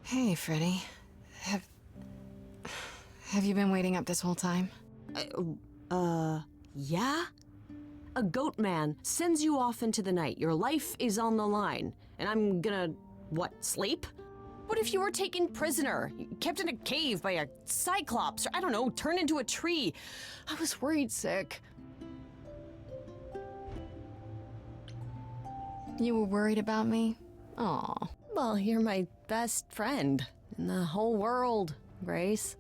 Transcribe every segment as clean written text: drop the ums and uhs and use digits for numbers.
Hey, Freddy. Have you been waiting up this whole time? Yeah? A goat man sends you off into the night. Your life is on the line. And I'm gonna, what, sleep? What if you were taken prisoner, kept in a cave by a cyclops, or I don't know, turned into a tree? I was worried sick. You were worried about me? Aw. Well, you're my best friend in the whole world, Grace.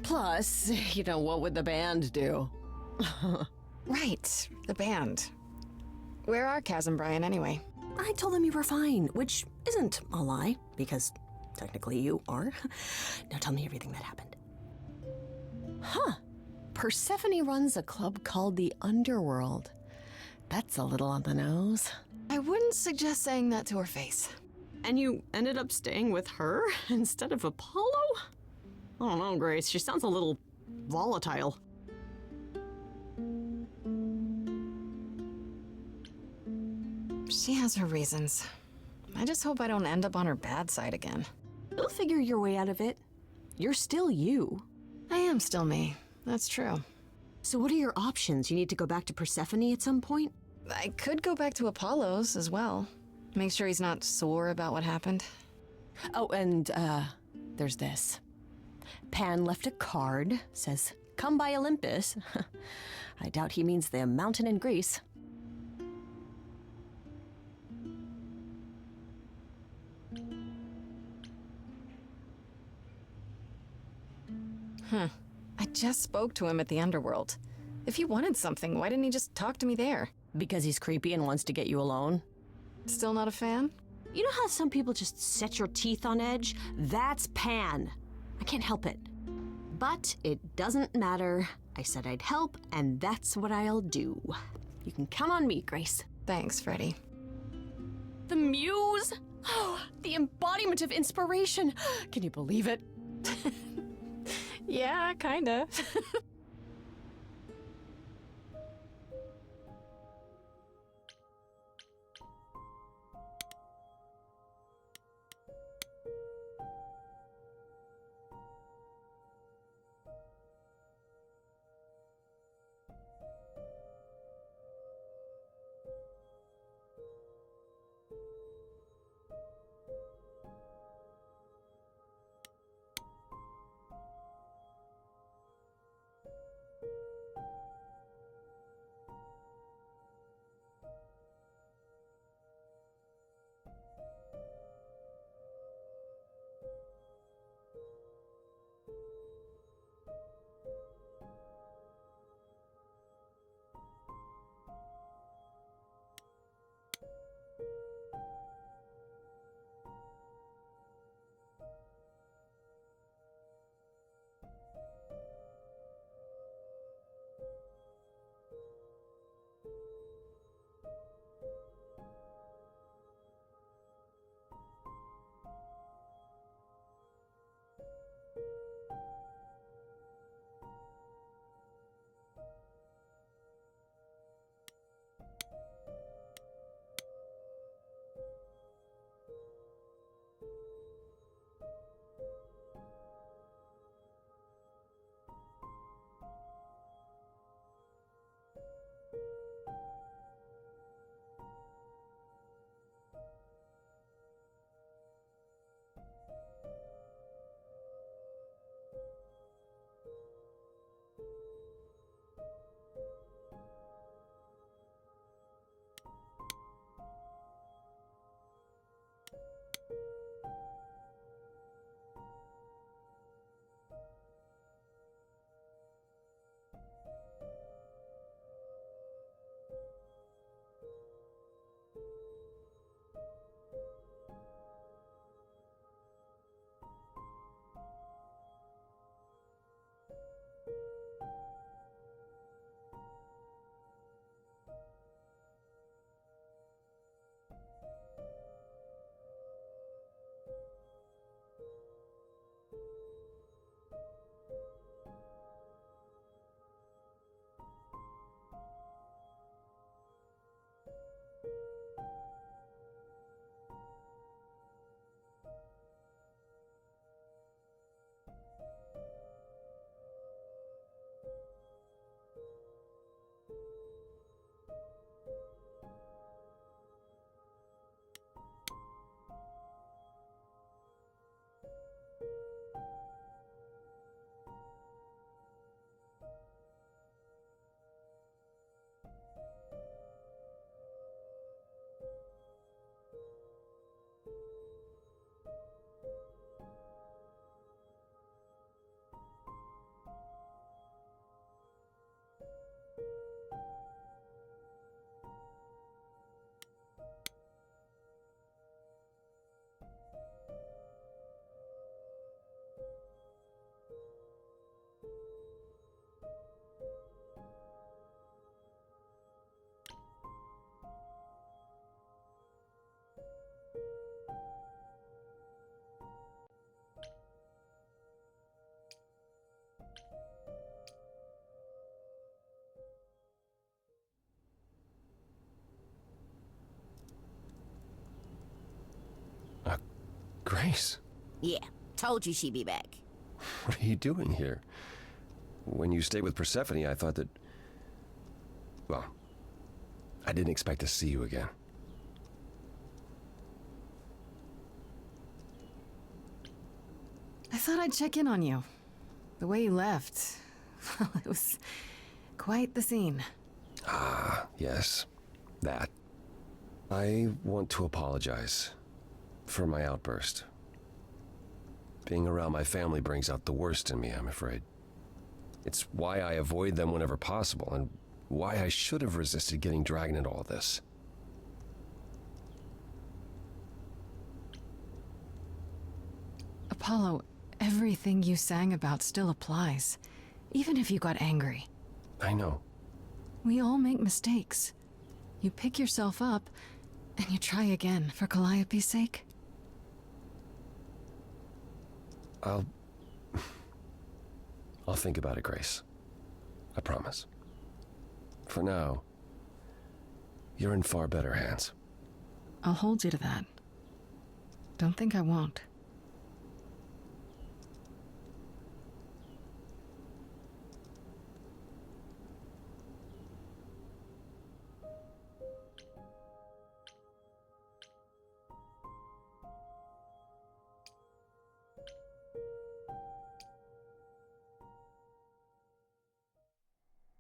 Plus, what would the band do? Right, the band. Where are Kaz and Brian anyway? I told them you were fine, which isn't a lie, because technically you are. Now tell me everything that happened. Huh. Persephone runs a club called the Underworld. That's a little on the nose. I wouldn't suggest saying that to her face. And you ended up staying with her instead of Apollo? I don't know, Grace. She sounds a little volatile. She has her reasons. I just hope I don't end up on her bad side again. You'll figure your way out of it. You're still you. I am still me. That's true. So what are your options? You need to go back to Persephone at some point? I could go back to Apollo's as well. Make sure he's not sore about what happened. Oh, and, there's this. Pan left a card, says, "Come by Olympus." I doubt he means the mountain in Greece. I just spoke to him at the Underworld. If he wanted something, why didn't he just talk to me there? Because he's creepy and wants to get you alone? Still not a fan? You know how some people just set your teeth on edge? That's Pan. I can't help it. But it doesn't matter. I said I'd help, and that's what I'll do. You can count on me, Grace. Thanks, Freddy. The Muse? Oh, the embodiment of inspiration. Can you believe it? Yeah, kinda. Grace, Yeah, told you she'd be back. what are you doing here? When you stayed with Persephone, I thought that... Well, I didn't expect to see you again. I thought I'd check in on you. The way you left, well, it was quite the scene. Ah, yes, that. I want to apologize for my outburst. Being around my family brings out the worst in me, I'm afraid. It's why I avoid them whenever possible, and why I should have resisted getting dragged into all this. Apollo, everything you sang about still applies, even if you got angry. I know. We all make mistakes. You pick yourself up, and you try again for Calliope's sake. I'll think about it, Grace. I promise. For now, you're in far better hands. I'll hold you to that. Don't think I won't.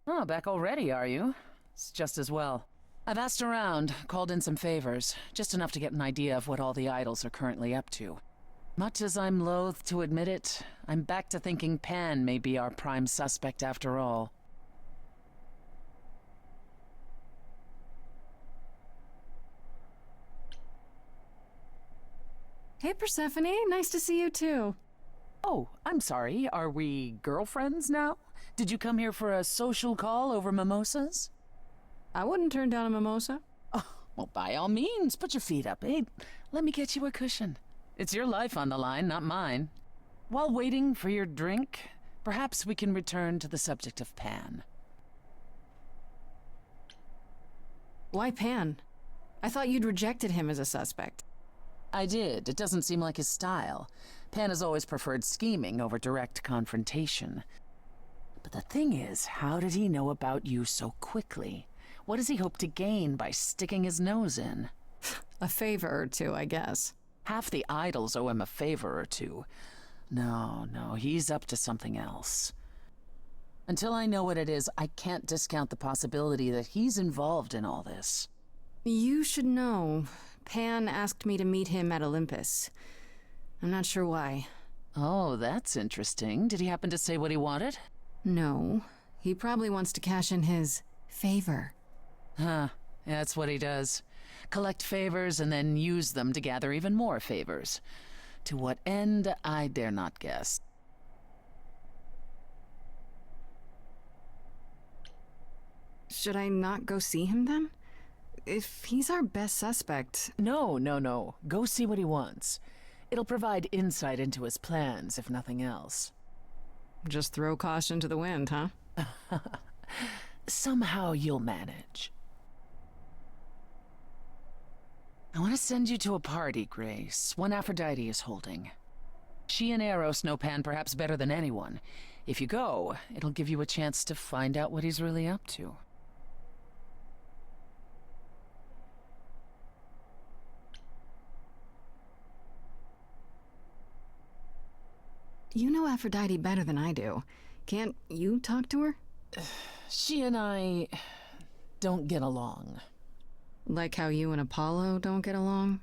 Oh, back already, are you? It's just as well. I've asked around, called in some favors, just enough to get an idea of what all the idols are currently up to. Much as I'm loath to admit it, I'm back to thinking Pan may be our prime suspect after all. Hey, Persephone, nice to see you too. Oh, I'm sorry, are we girlfriends now? Did you come here for a social call over mimosas? I wouldn't turn down a mimosa. Oh, well, by all means, put your feet up. Hey, let me get you a cushion. It's your life on the line, not mine. While waiting for your drink, perhaps we can return to the subject of Pan. Why Pan? I thought you'd rejected him as a suspect. I did. It doesn't seem like his style. Pan has always preferred scheming over direct confrontation. But the thing is, how did he know about you so quickly? What does he hope to gain by sticking his nose in? A favor or two, I guess. Half the idols owe him a favor or two. No, he's up to something else. Until I know what it is, I can't discount the possibility that he's involved in all this. You should know. Pan asked me to meet him at Olympus. I'm not sure why. Oh, that's interesting. Did he happen to say what he wanted? No. He probably wants to cash in his favor. Huh. That's what he does. Collect favors and then use them to gather even more favors. To what end, I dare not guess. Should I not go see him then? If he's our best suspect... No. Go see what he wants. It'll provide insight into his plans, if nothing else. Just throw caution to the wind, huh? Somehow you'll manage. I want to send you to a party, Grace. One Aphrodite is holding. She and Eros know Pan perhaps better than anyone. If you go, it'll give you a chance to find out what he's really up to. You know Aphrodite better than I do. Can't you talk to her? She and I don't get along. Like how you and Apollo don't get along?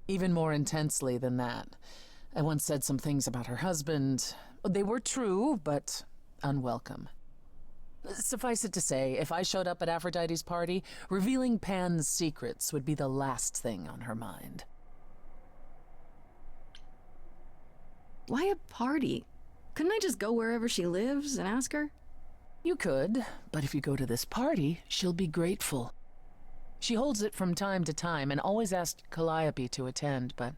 Even more intensely than that. I once said some things about her husband. They were true, but unwelcome. Suffice it to say, if I showed up at Aphrodite's party, revealing Pan's secrets would be the last thing on her mind. Why a party? Couldn't I just go wherever she lives and ask her? You could, but if you go to this party, she'll be grateful. She holds it from time to time and always asked Calliope to attend, but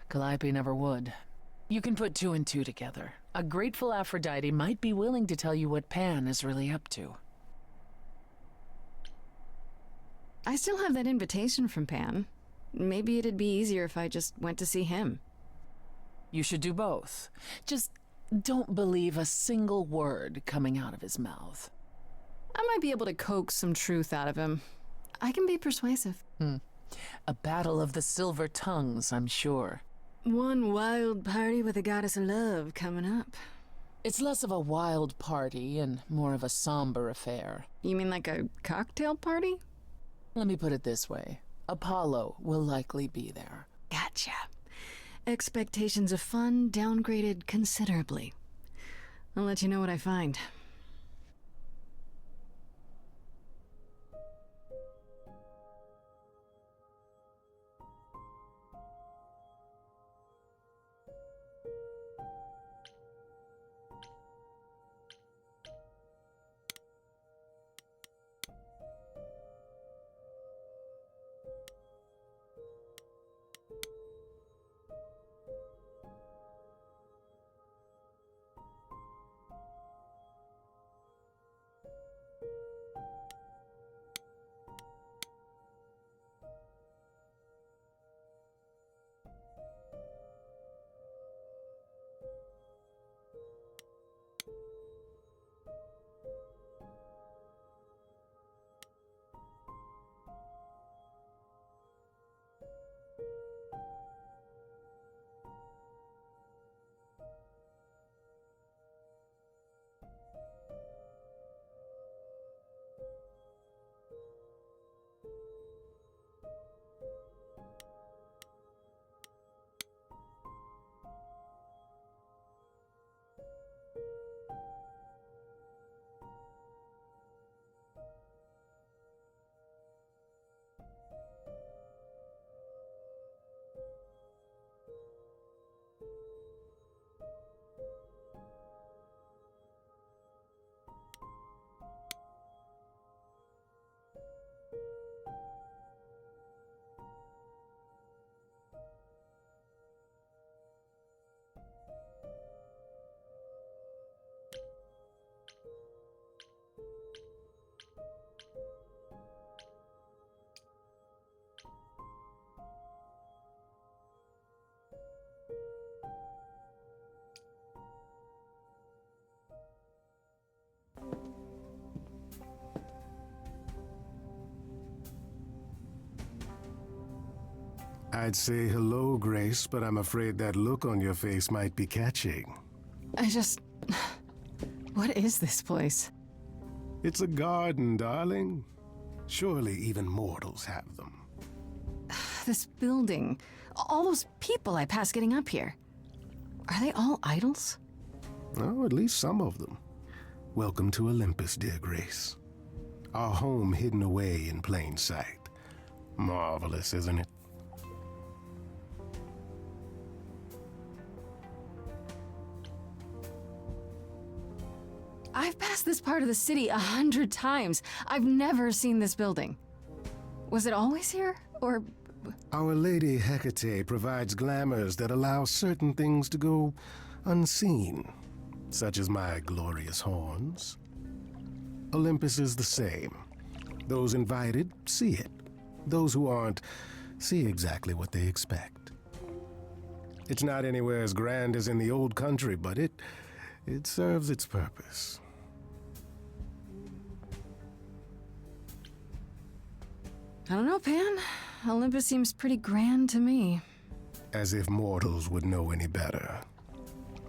Calliope never would. You can put two and two together. A grateful Aphrodite might be willing to tell you what Pan is really up to. I still have that invitation from Pan. Maybe it'd be easier if I just went to see him. You should do both. Just don't believe a single word coming out of his mouth. I might be able to coax some truth out of him. I can be persuasive. A battle of the silver tongues, I'm sure. One wild party with a goddess of love coming up. It's less of a wild party and more of a somber affair. You mean like a cocktail party? Let me put it this way. Apollo will likely be there. Gotcha. Expectations of fun downgraded considerably. I'll let you know what I find. I'd say hello, Grace, but I'm afraid that look on your face might be catching. What is this place? It's a garden, darling. Surely even mortals have them. This building. All those people I pass getting up here. Are they all idols? Oh, at least some of them. Welcome to Olympus, dear Grace. Our home hidden away in plain sight. Marvelous, isn't it? I've passed this part of the city 100 times. I've never seen this building. Was it always here, or...? Our Lady Hecate provides glamours that allow certain things to go unseen, such as my glorious horns. Olympus is the same. Those invited see it. Those who aren't see exactly what they expect. It's not anywhere as grand as in the old country, but it serves its purpose. I don't know, Pan. Olympus seems pretty grand to me. As if mortals would know any better.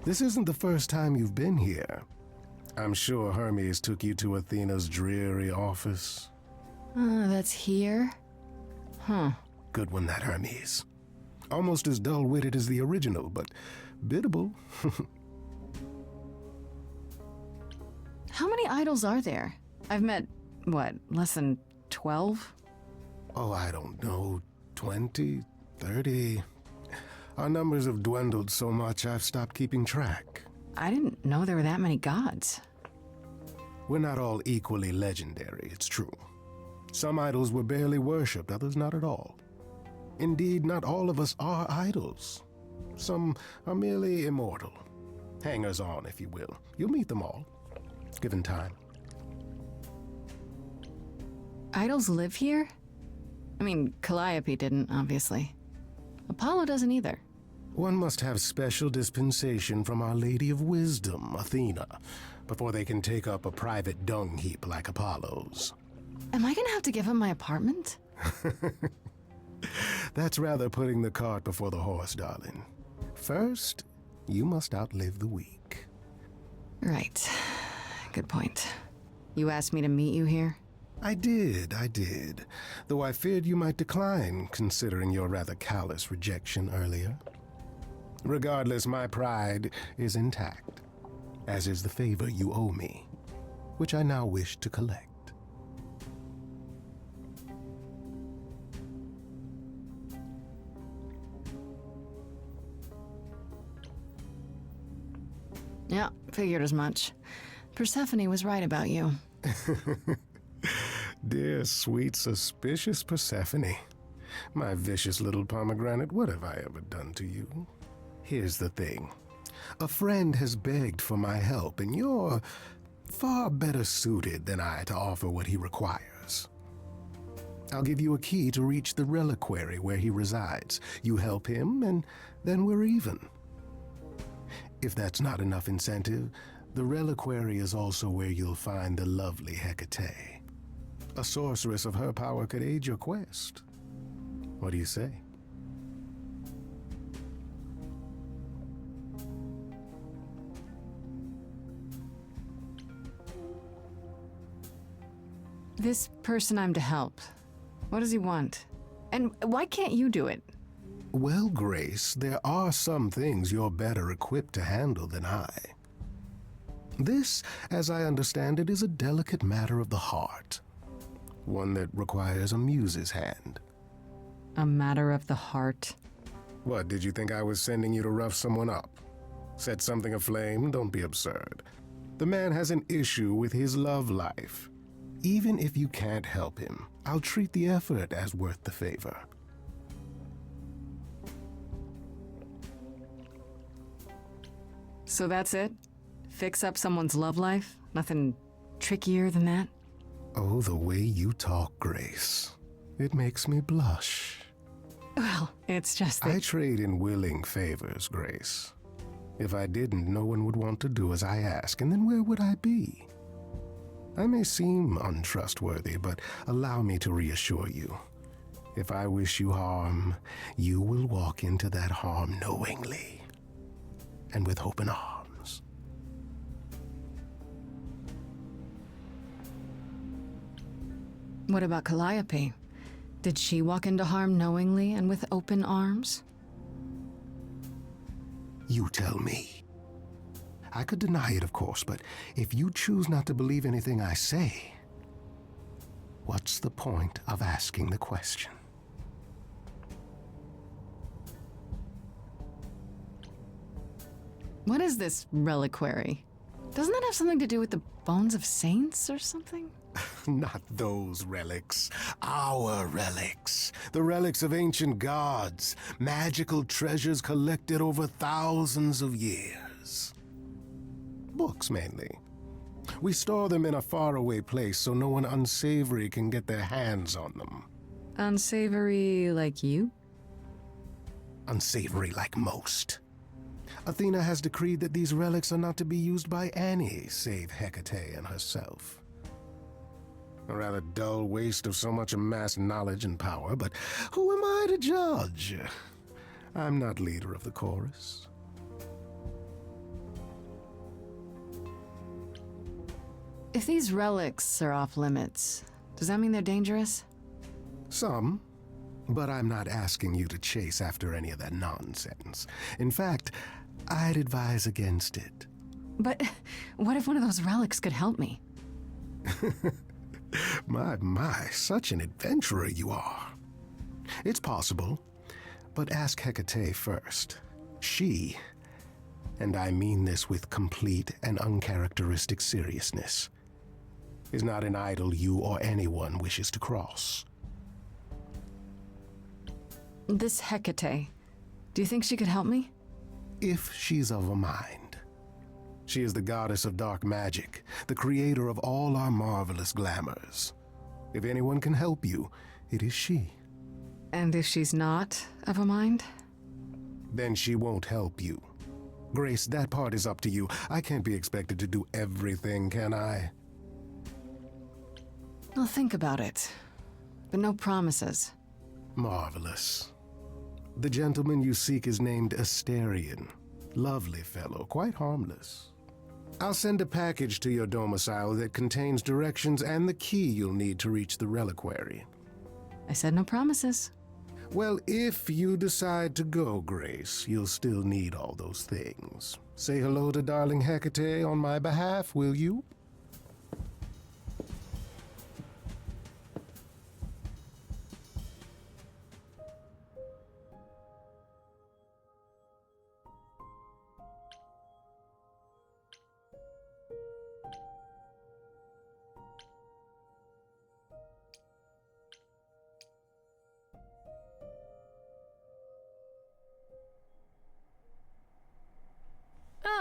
This isn't the first time you've been here. I'm sure Hermes took you to Athena's dreary office. That's here? Huh. Good one, that Hermes. Almost as dull-witted as the original, but biddable. How many idols are there? I've met, what, less than 12? Oh, I don't know, 20, 30. Our numbers have dwindled so much I've stopped keeping track. I didn't know there were that many gods. We're not all equally legendary, it's true. Some idols were barely worshipped, others not at all. Indeed, not all of us are idols. Some are merely immortal. Hangers-on, if you will. You'll meet them all, given time. Idols live here? I mean, Calliope didn't, obviously. Apollo doesn't either. One must have special dispensation from Our Lady of Wisdom, Athena, before they can take up a private dung heap like Apollo's. Am I gonna have to give him my apartment? That's rather putting the cart before the horse, darling. First, you must outlive the week. Right. Good point. You asked me to meet you here? I did. Though I feared you might decline, considering your rather callous rejection earlier. Regardless, my pride is intact, as is the favor you owe me, which I now wish to collect. Yeah, figured as much. Persephone was right about you. Dear, sweet, suspicious Persephone. My vicious little pomegranate, what have I ever done to you? Here's the thing. A friend has begged for my help, and you're far better suited than I to offer what he requires. I'll give you a key to reach the reliquary where he resides. You help him, and then we're even. If that's not enough incentive, the reliquary is also where you'll find the lovely Hecate. A sorceress of her power could aid your quest. What do you say? This person I'm to help, what does he want? And why can't you do it? Well, Grace, there are some things you're better equipped to handle than I. This, as I understand it, is a delicate matter of the heart. One that requires a muse's hand. A matter of the heart. What, did you think I was sending you to rough someone up? Set something aflame? Don't be absurd. The man has an issue with his love life. Even if you can't help him, I'll treat the effort as worth the favor. So that's it? Fix up someone's love life? Nothing trickier than that? Oh, the way you talk, Grace. It makes me blush. Well, it's just that... I trade in willing favors, Grace. If I didn't, no one would want to do as I ask, and then where would I be? I may seem untrustworthy, but allow me to reassure you. If I wish you harm, you will walk into that harm knowingly, and with open arms. What about Calliope? Did she walk into harm knowingly and with open arms? You tell me. I could deny it, of course, but if you choose not to believe anything I say, what's the point of asking the question? What is this reliquary? Doesn't that have something to do with the bones of saints or something? Not those relics. Our relics. The relics of ancient gods. Magical treasures collected over thousands of years. Books, mainly. We store them in a faraway place so no one unsavory can get their hands on them. Unsavory like you? Unsavory like most. Athena has decreed that these relics are not to be used by any save Hecate and herself. A rather dull waste of so much amassed knowledge and power, but who am I to judge? I'm not leader of the chorus. If these relics are off limits, does that mean they're dangerous? Some, but I'm not asking you to chase after any of that nonsense. In fact, I'd advise against it. But what if one of those relics could help me? My, such an adventurer you are. It's possible, but ask Hecate first. She, and I mean this with complete and uncharacteristic seriousness, is not an idol you or anyone wishes to cross. This Hecate, do you think she could help me? If she's of a mind. She is the goddess of dark magic, the creator of all our marvelous glamours. If anyone can help you, it is she. And if she's not of a mind? then she won't help you. Grace, that part is up to you. I can't be expected to do everything, can I? I'll think about it, but no promises. Marvelous. The gentleman you seek is named Asterion. Lovely fellow, quite harmless. I'll send a package to your domicile that contains directions and the key you'll need to reach the reliquary. I said no promises. Well, if you decide to go, Grace, you'll still need all those things. Say hello to darling Hecate on my behalf, will you?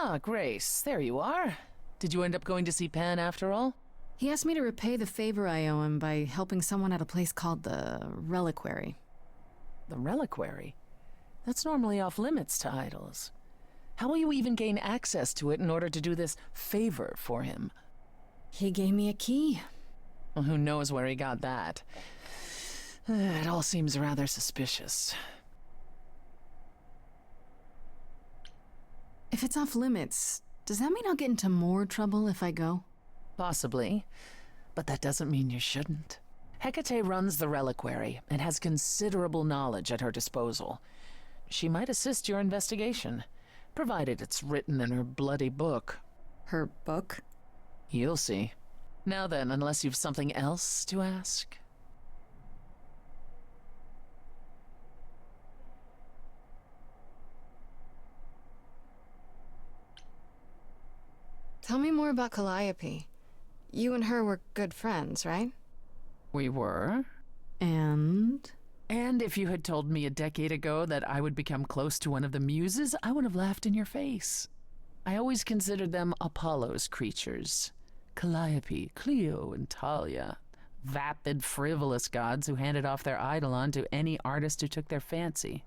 Ah, Grace, there you are. Did you end up going to see Pan after all? He asked me to repay the favor I owe him by helping someone at a place called the Reliquary. The Reliquary? That's normally off limits to idols. How will you even gain access to it in order to do this favor for him? He gave me a key. Well, who knows where he got that? It all seems rather suspicious. If it's off limits, does that mean I'll get into more trouble if I go? Possibly, but that doesn't mean you shouldn't. Hecate runs the Reliquary and has considerable knowledge at her disposal. She might assist your investigation, provided it's written in her bloody book. Her book? You'll see. Now then, unless you've something else to ask. Tell me more about Calliope. You and her were good friends, right? We were. And if you had told me a decade ago that I would become close to one of the Muses, I would have laughed in your face. I always considered them Apollo's creatures. Calliope, Clio, and Talia. Vapid, frivolous gods who handed off their eidolon to any artist who took their fancy.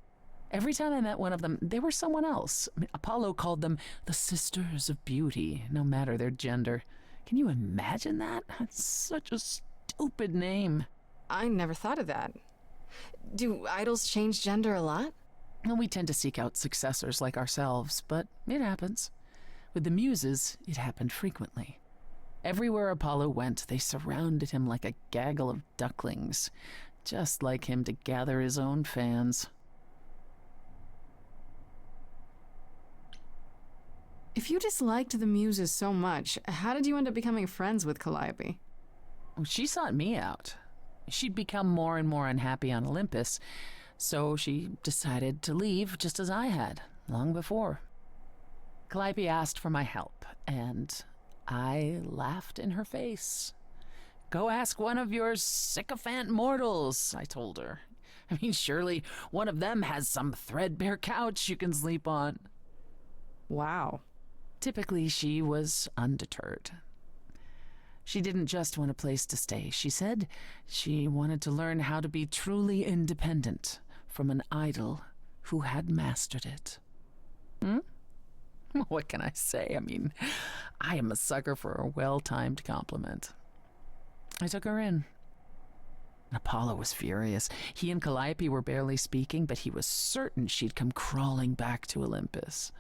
Every time I met one of them, they were someone else. I mean, Apollo called them the Sisters of Beauty, no matter their gender. Can you imagine that? That's such a stupid name. I never thought of that. Do idols change gender a lot? Well, we tend to seek out successors like ourselves, but it happens. With the Muses, it happened frequently. Everywhere Apollo went, they surrounded him like a gaggle of ducklings, just like him to gather his own fans. If you disliked the Muses so much, how did you end up becoming friends with Calliope? She sought me out. She'd become more and more unhappy on Olympus, so she decided to leave just as I had, long before. Calliope asked for my help, and I laughed in her face. Go ask one of your sycophant mortals, I told her. I mean, surely one of them has some threadbare couch you can sleep on. Wow. Typically, she was undeterred. She didn't just want a place to stay. She said she wanted to learn how to be truly independent from an idol who had mastered it. What can I say? I mean, I am a sucker for a well-timed compliment. I took her in. Apollo was furious. He and Calliope were barely speaking, but he was certain she'd come crawling back to Olympus.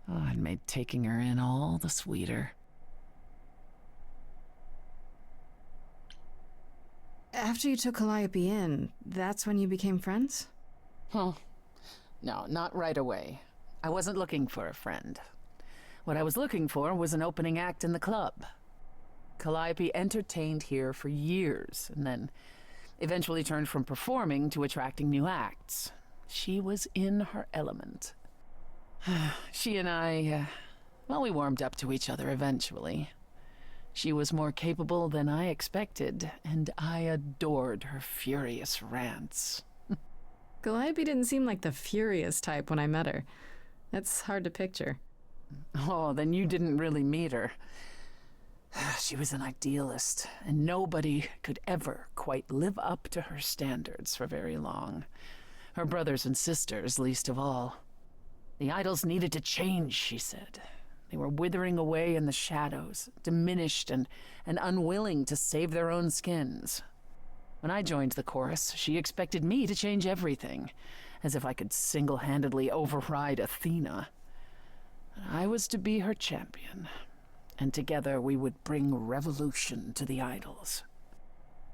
Oh, it made taking her in all the sweeter. After you took Calliope in, that's when you became friends? No, not right away. I wasn't looking for a friend. What I was looking for was an opening act in the club. Calliope entertained here for years, and then eventually turned from performing to attracting new acts. She was in her element. She and I, we warmed up to each other eventually. She was more capable than I expected, and I adored her furious rants. Calliope didn't seem like the furious type when I met her. That's hard to picture. Oh, then you didn't really meet her. She was an idealist, and nobody could ever quite live up to her standards for very long. Her brothers and sisters, least of all. The idols needed to change, she said. They were withering away in the shadows, diminished and unwilling to save their own skins. When I joined the chorus, she expected me to change everything, as if I could single-handedly override Athena. I was to be her champion, and together we would bring revolution to the idols.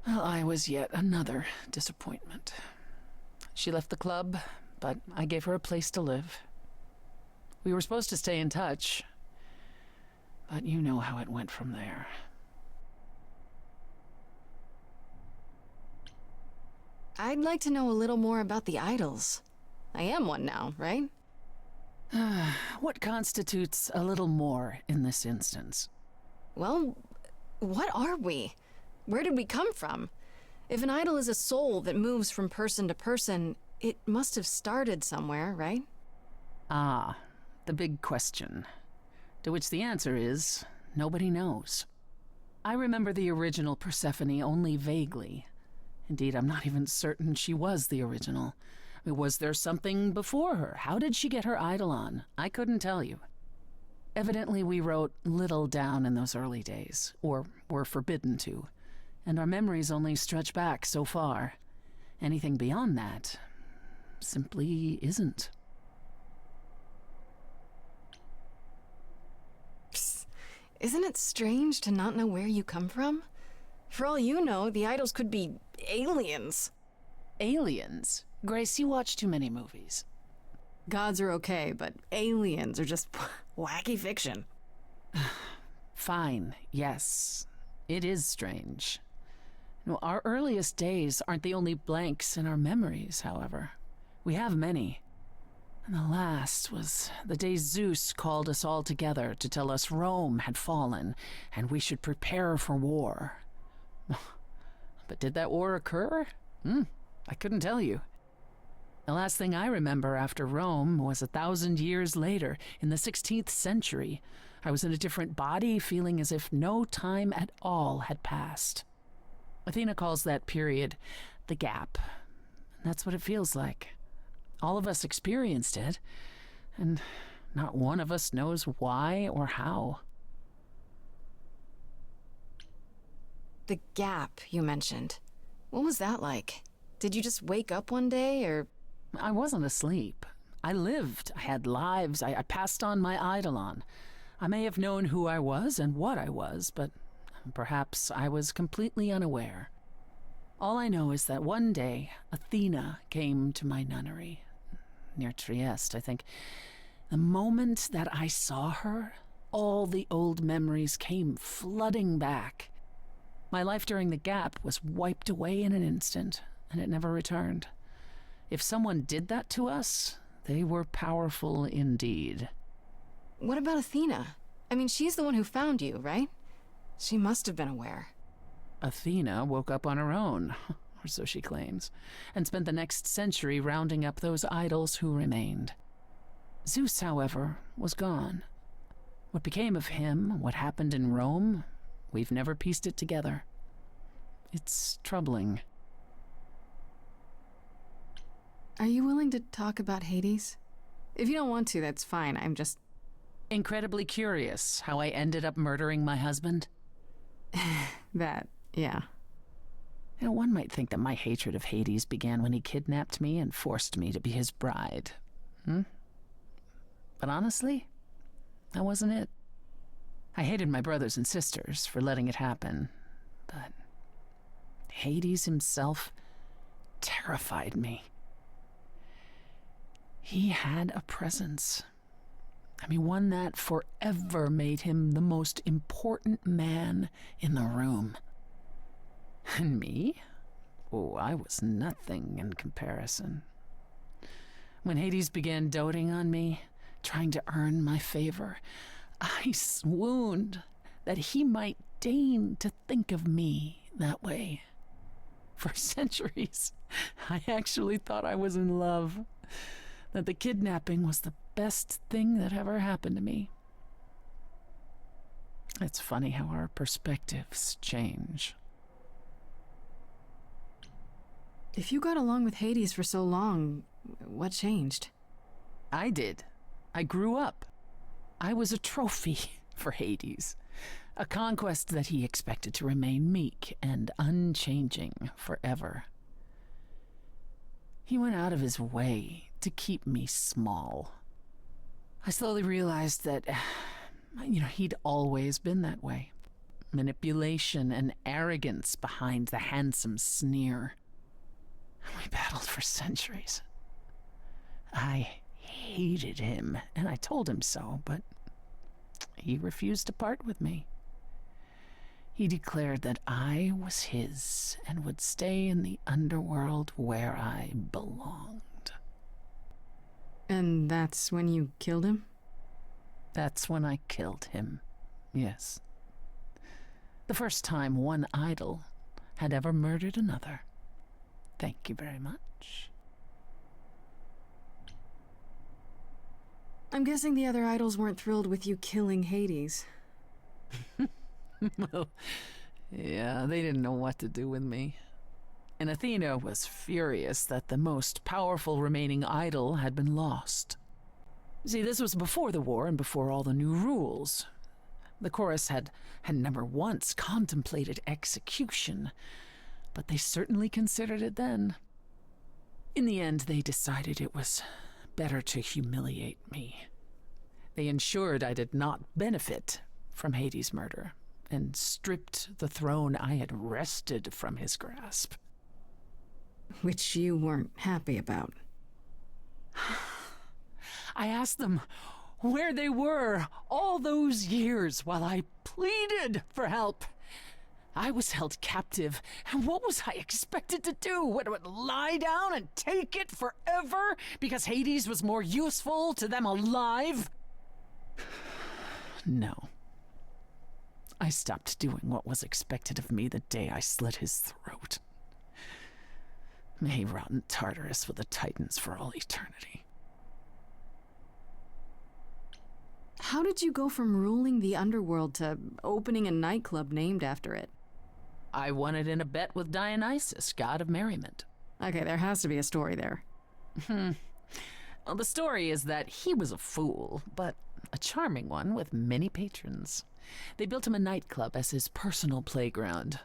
Well, I was yet another disappointment. She left the club, but I gave her a place to live. We were supposed to stay in touch, but you know how it went from there. I'd like to know a little more about the idols. I am one now, right? What constitutes a little more in this instance? Well, what are we? Where did we come from? If an idol is a soul that moves from person to person, it must have started somewhere, right? Ah, the big question. To which the answer is, nobody knows. I remember the original Persephone only vaguely. Indeed, I'm not even certain she was the original. I mean, was there something before her? How did she get her idol on? I couldn't tell you. Evidently, we wrote little down in those early days, or were forbidden to, and our memories only stretch back so far. Anything beyond that simply isn't. Psst. Isn't it strange to not know where you come from? For all you know, the idols could be aliens. Aliens? Grace, you watch too many movies. Gods are okay, but aliens are just wacky fiction. Fine, yes. It is strange. No, our earliest days aren't the only blanks in our memories, however. We have many. And the last was the day Zeus called us all together to tell us Rome had fallen and we should prepare for war. But did that war occur? I couldn't tell you. The last thing I remember after Rome was 1,000 years later, in the 16th century. I was in a different body, feeling as if no time at all had passed. Athena calls that period the gap. And that's what it feels like. All of us experienced it, and not one of us knows why or how. The gap you mentioned. What was that like? Did you just wake up one day, or... I wasn't asleep. I lived. I had lives. I passed on my eidolon. I may have known who I was and what I was, but perhaps I was completely unaware. All I know is that one day, Athena came to my nunnery, near Trieste, I think. The moment that I saw her, all the old memories came flooding back. My life during the gap was wiped away in an instant, and it never returned. If someone did that to us, they were powerful indeed. What about Athena? I mean, she's the one who found you, right? She must have been aware. Athena woke up on her own, or so she claims, and spent the next century rounding up those idols who remained. Zeus, however, was gone. What became of him, what happened in Rome, we've never pieced it together. It's troubling. Are you willing to talk about Hades? If you don't want to, that's fine. I'm just... Incredibly curious how I ended up murdering my husband. That, yeah. You know, one might think that my hatred of Hades began when he kidnapped me and forced me to be his bride. But honestly, that wasn't it. I hated my brothers and sisters for letting it happen, but Hades himself terrified me. He had a presence. I mean, one that forever made him the most important man in the room. And me? Oh, I was nothing in comparison. When Hades began doting on me, trying to earn my favor, I swooned that he might deign to think of me that way. For centuries, I actually thought I was in love, that the kidnapping was the best thing that ever happened to me. It's funny how our perspectives change. If you got along with Hades for so long, what changed? I did. I grew up. I was a trophy for Hades, a conquest that he expected to remain meek and unchanging forever. He went out of his way to keep me small. I slowly realized that, he'd always been that way. Manipulation and arrogance behind the handsome sneer. We battled for centuries. I hated him, and I told him so, but he refused to part with me. He declared that I was his and would stay in the underworld where I belonged. And that's when you killed him? That's when I killed him, yes. The first time one idol had ever murdered another. Thank you very much. I'm guessing the other idols weren't thrilled with you killing Hades. Well, yeah, they didn't know what to do with me. And Athena was furious that the most powerful remaining idol had been lost. See, this was before the war and before all the new rules. The chorus had never once contemplated execution, but they certainly considered it then. In the end, they decided it was better to humiliate me. They ensured I did not benefit from Hades' murder, and stripped the throne I had wrested from his grasp. Which you weren't happy about. I asked them where they were all those years while I pleaded for help. I was held captive, and what was I expected to do? What, lie down and take it forever because Hades was more useful to them alive? No. I stopped doing what was expected of me the day I slit his throat. May he rot in Tartarus with the Titans for all eternity. How did you go from ruling the underworld to opening a nightclub named after it? I won it in a bet with Dionysus, god of merriment. Okay, there has to be a story there. Well, the story is that he was a fool, but a charming one with many patrons. They built him a nightclub as his personal playground.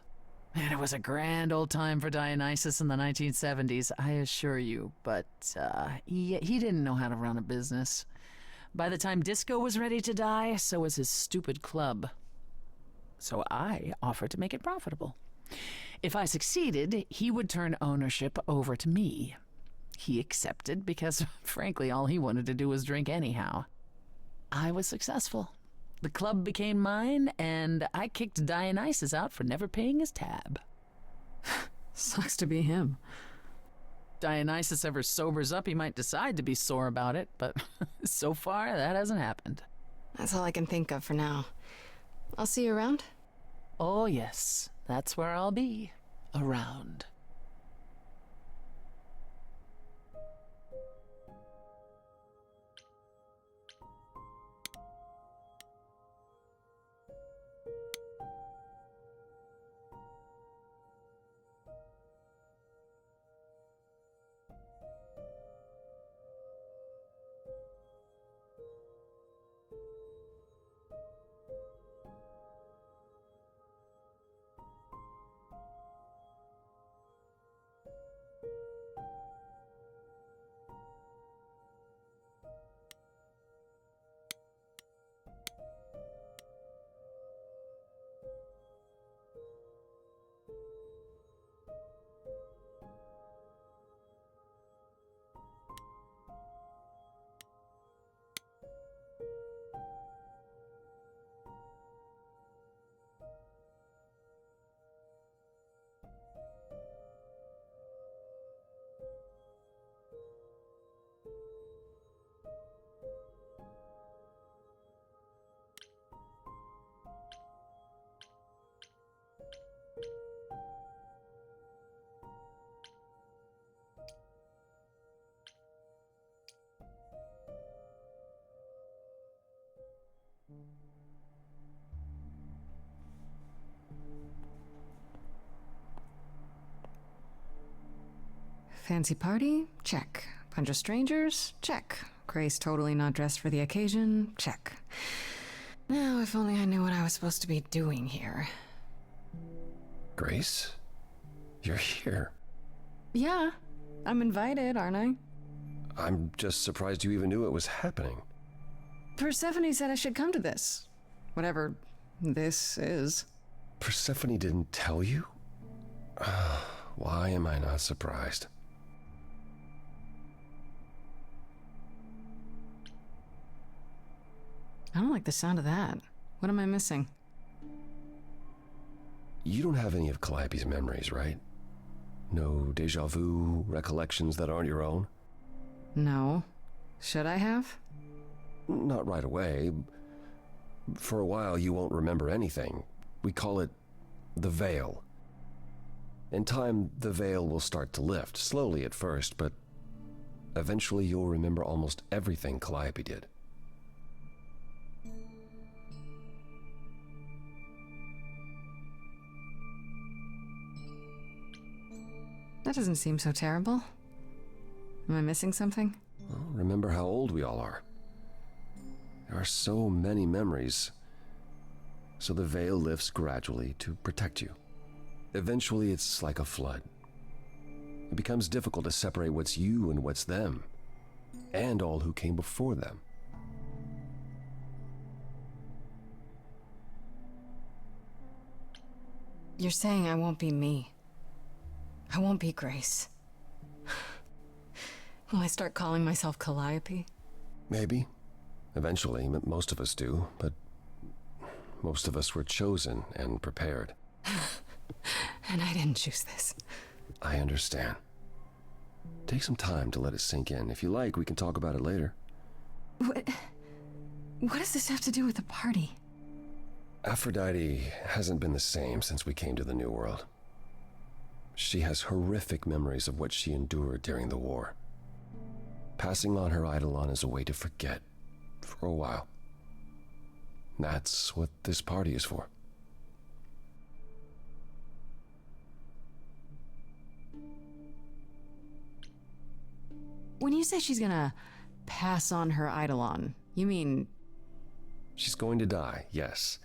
And it was a grand old time for Dionysus in the 1970s, I assure you, but he didn't know how to run a business. By the time disco was ready to die, so was his stupid club. So I offered to make it profitable. If I succeeded, he would turn ownership over to me. He accepted because, frankly, all he wanted to do was drink anyhow. I was successful. The club became mine, and I kicked Dionysus out for never paying his tab. Sucks to be him. Dionysus ever sobers up, he might decide to be sore about it, but so far, that hasn't happened. That's all I can think of for now. I'll see you around. Oh, yes, that's where I'll be. Around. Fancy party? Check. Bunch of strangers? Check. Grace totally not dressed for the occasion? Check. Now, if only I knew what I was supposed to be doing here. Grace? You're here. Yeah, I'm invited, aren't I? I'm just surprised you even knew it was happening. Persephone said I should come to this. Whatever this is. Persephone didn't tell you? Why am I not surprised? I don't like the sound of that. What am I missing? You don't have any of Calliope's memories, right? No deja vu recollections that aren't your own? No. Should I have? Not right away. For a while, you won't remember anything. We call it the veil. In time, the veil will start to lift, slowly at first, but eventually you'll remember almost everything Calliope did. That doesn't seem so terrible. Am I missing something? Well, remember how old we all are. There are so many memories, so the veil lifts gradually to protect you. Eventually, it's like a flood. It becomes difficult to separate what's you and what's them, and all who came before them. You're saying I won't be me. I won't be Grace. Will I start calling myself Calliope? Maybe. Eventually, most of us do, but most of us were chosen and prepared. And I didn't choose this. I understand. Take some time to let it sink in. If you like, we can talk about it later. What does this have to do with the party? Aphrodite hasn't been the same since we came to the New World. She has horrific memories of what she endured during the war. Passing on her eidolon is a way to forget, for a while. That's what this party is for. When you say she's gonna pass on her eidolon, you mean... She's going to die, yes,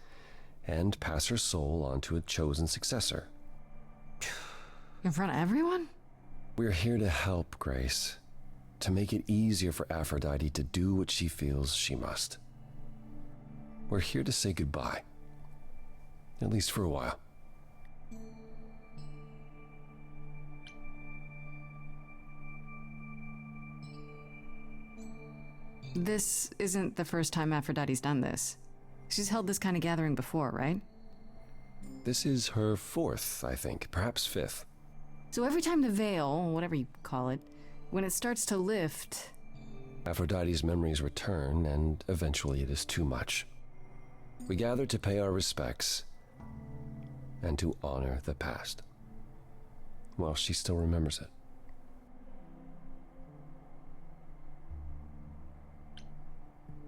and pass her soul on to a chosen successor. in front of everyone? We're here to help, Grace. To make it easier for Aphrodite to do what she feels she must. We're here to say goodbye. At least for a while. This isn't the first time Aphrodite's done this. She's held this kind of gathering before, right? This is her fourth, I think, perhaps fifth. So every time the veil, whatever you call it, when it starts to lift... Aphrodite's memories return, and eventually it is too much. We gather to pay our respects and to honor the past, while she still remembers it.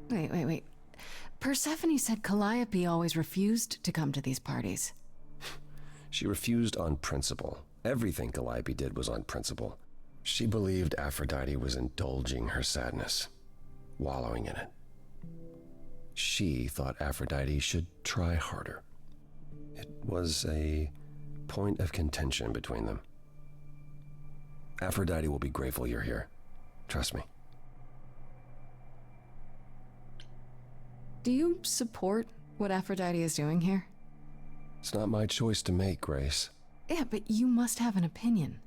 Wait. Persephone said Calliope always refused to come to these parties. She refused on principle. Everything Calliope did was on principle. She believed Aphrodite was indulging her sadness, wallowing in it. She thought Aphrodite should try harder. It was a point of contention between them. Aphrodite will be grateful you're here. Trust me. Do you support what Aphrodite is doing here? It's not my choice to make, Grace. Yeah, but you must have an opinion.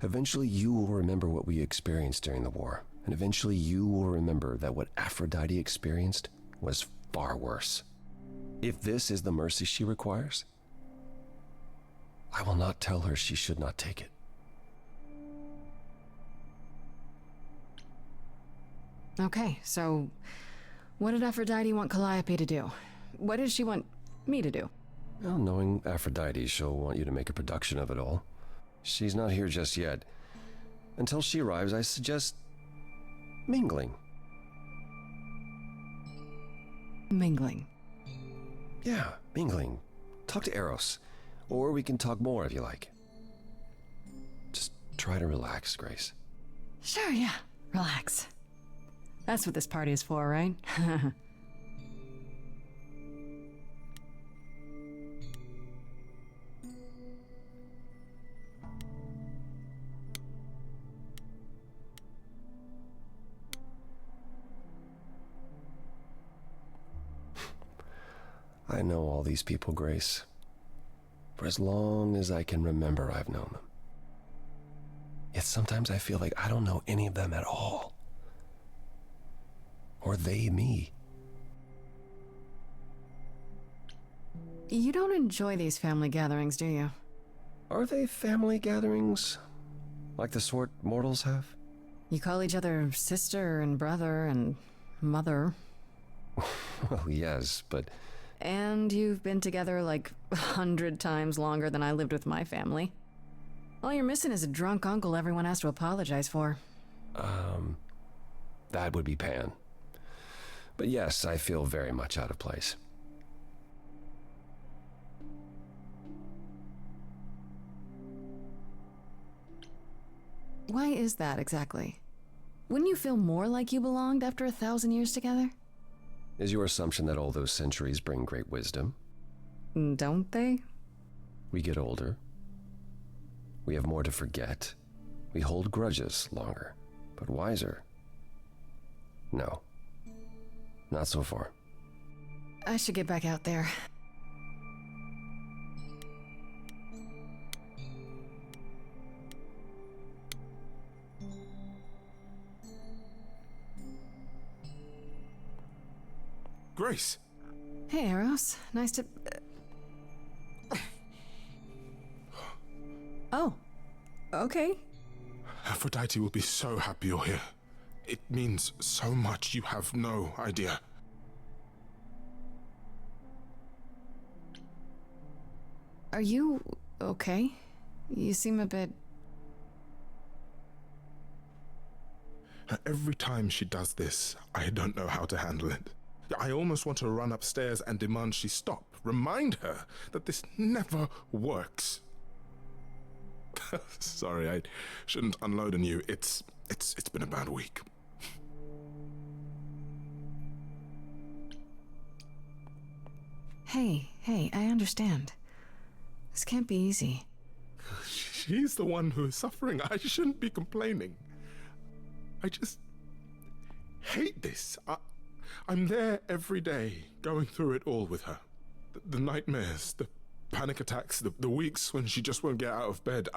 Eventually you will remember what we experienced during the war, and eventually you will remember that what Aphrodite experienced was far worse. If this is the mercy she requires, I will not tell her she should not take it. Okay, so what did Aphrodite want Calliope to do? What did she want me to do? Well, knowing Aphrodite, she'll want you to make a production of it all. She's not here just yet. Until she arrives, I suggest mingling. Mingling. Yeah, mingling. Talk to Eros. Or we can talk more if you like. Just try to relax, Grace. Sure, yeah. Relax. That's what this party is for, right? I know all these people, Grace. For as long as I can remember, I've known them. Yet sometimes I feel like I don't know any of them at all. Or they me. You don't enjoy these family gatherings, do you? Are they family gatherings? Like the sort mortals have? You call each other sister and brother and mother. Well, yes, but... And you've been together like 100 times longer than I lived with my family. All you're missing is a drunk uncle everyone has to apologize for. That would be Pan. But yes, I feel very much out of place. Why is that exactly? Wouldn't you feel more like you belonged after 1,000 years together? Is your assumption that all those centuries bring great wisdom? Don't they? We get older. We have more to forget. We hold grudges longer, but wiser. No. Not so far. I should get back out there. Grace! Hey, Eros. Nice to... Oh. Okay. Aphrodite will be so happy you're here. It means so much, you have no idea. Are you okay? You seem a bit... Every time she does this, I don't know how to handle it. I almost want to run upstairs and demand she stop. Remind her that this never works. Sorry, I shouldn't unload on you. It's been a bad week. Hey, I understand. This can't be easy. She's the one who is suffering. I shouldn't be complaining. I just hate this. I'm there every day, going through it all with her. The nightmares, the panic attacks, the weeks when she just won't get out of bed.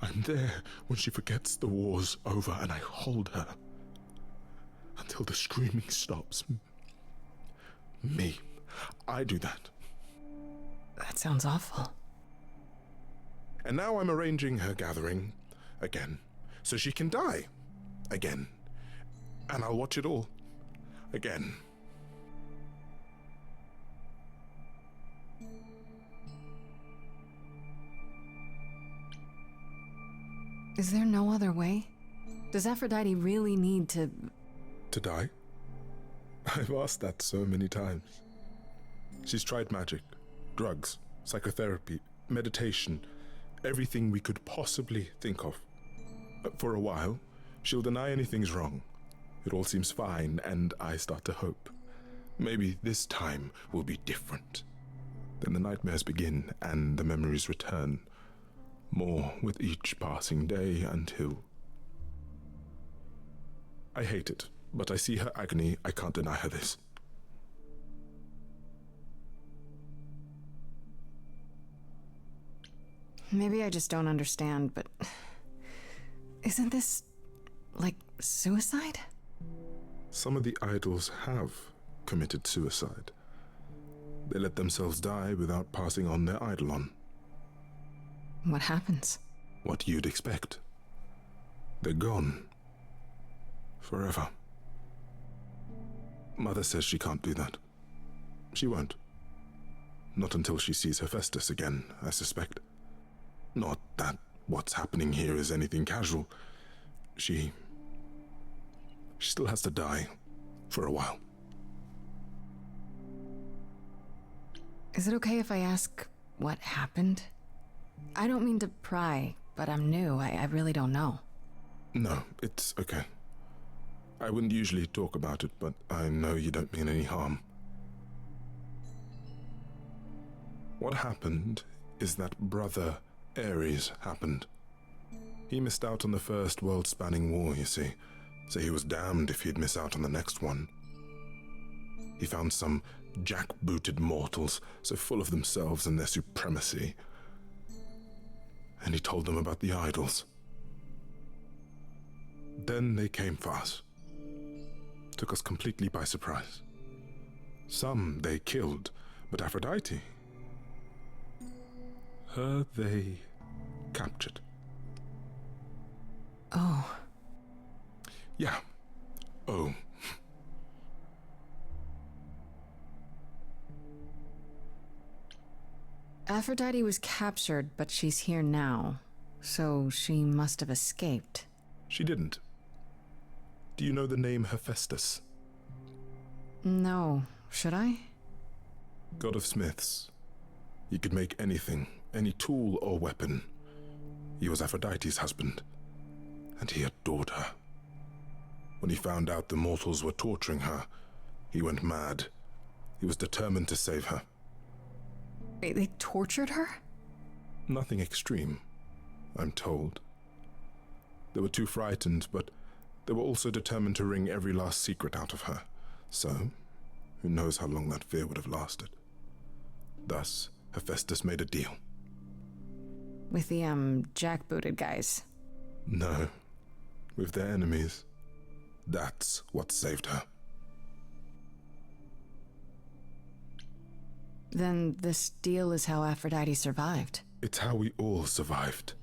I'm there when she forgets the war's over, and I hold her until the screaming stops. Me. I do that. That sounds awful. And now I'm arranging her gathering again, so she can die again. And I'll watch it all again. Is there no other way? Does Aphrodite really need to... To die? I've asked that so many times. She's tried magic, drugs, psychotherapy, meditation, everything we could possibly think of. But for a while, she'll deny anything's wrong. It all seems fine, and I start to hope. Maybe this time will be different. Then the nightmares begin, and the memories return. More with each passing day until... I hate it, but I see her agony. I can't deny her this. Maybe I just don't understand, but... Isn't this... like suicide? Some of the idols have committed suicide. They let themselves die without passing on their eidolon. What happens? What you'd expect. They're gone. Forever. Mother says she can't do that. She won't. Not until she sees Hephaestus again, I suspect. Not that what's happening here is anything casual. She still has to die for a while. Is it okay if I ask what happened? I don't mean to pry, but I'm new. I really don't know. No, it's okay. I wouldn't usually talk about it, but I know you don't mean any harm. What happened is that Brother Ares happened. He missed out on the first world-spanning war, you see, so he was damned if he'd miss out on the next one. He found some jackbooted mortals so full of themselves and their supremacy, and he told them about the idols. Then they came for us. Took us completely by surprise. Some they killed, but Aphrodite, her they captured. Oh. Yeah. Oh. Aphrodite was captured, but she's here now. So she must have escaped. She didn't. Do you know the name Hephaestus? No. Should I? God of smiths. He could make anything, any tool or weapon. He was Aphrodite's husband, and he adored her. When he found out the mortals were torturing her, he went mad. He was determined to save her. Wait, they tortured her? Nothing extreme, I'm told. They were too frightened, but they were also determined to wring every last secret out of her. So, who knows how long that fear would have lasted. Thus, Hephaestus made a deal. With the, jackbooted guys. No, with their enemies. That's what saved her. Then this deal is how Aphrodite survived. It's how we all survived.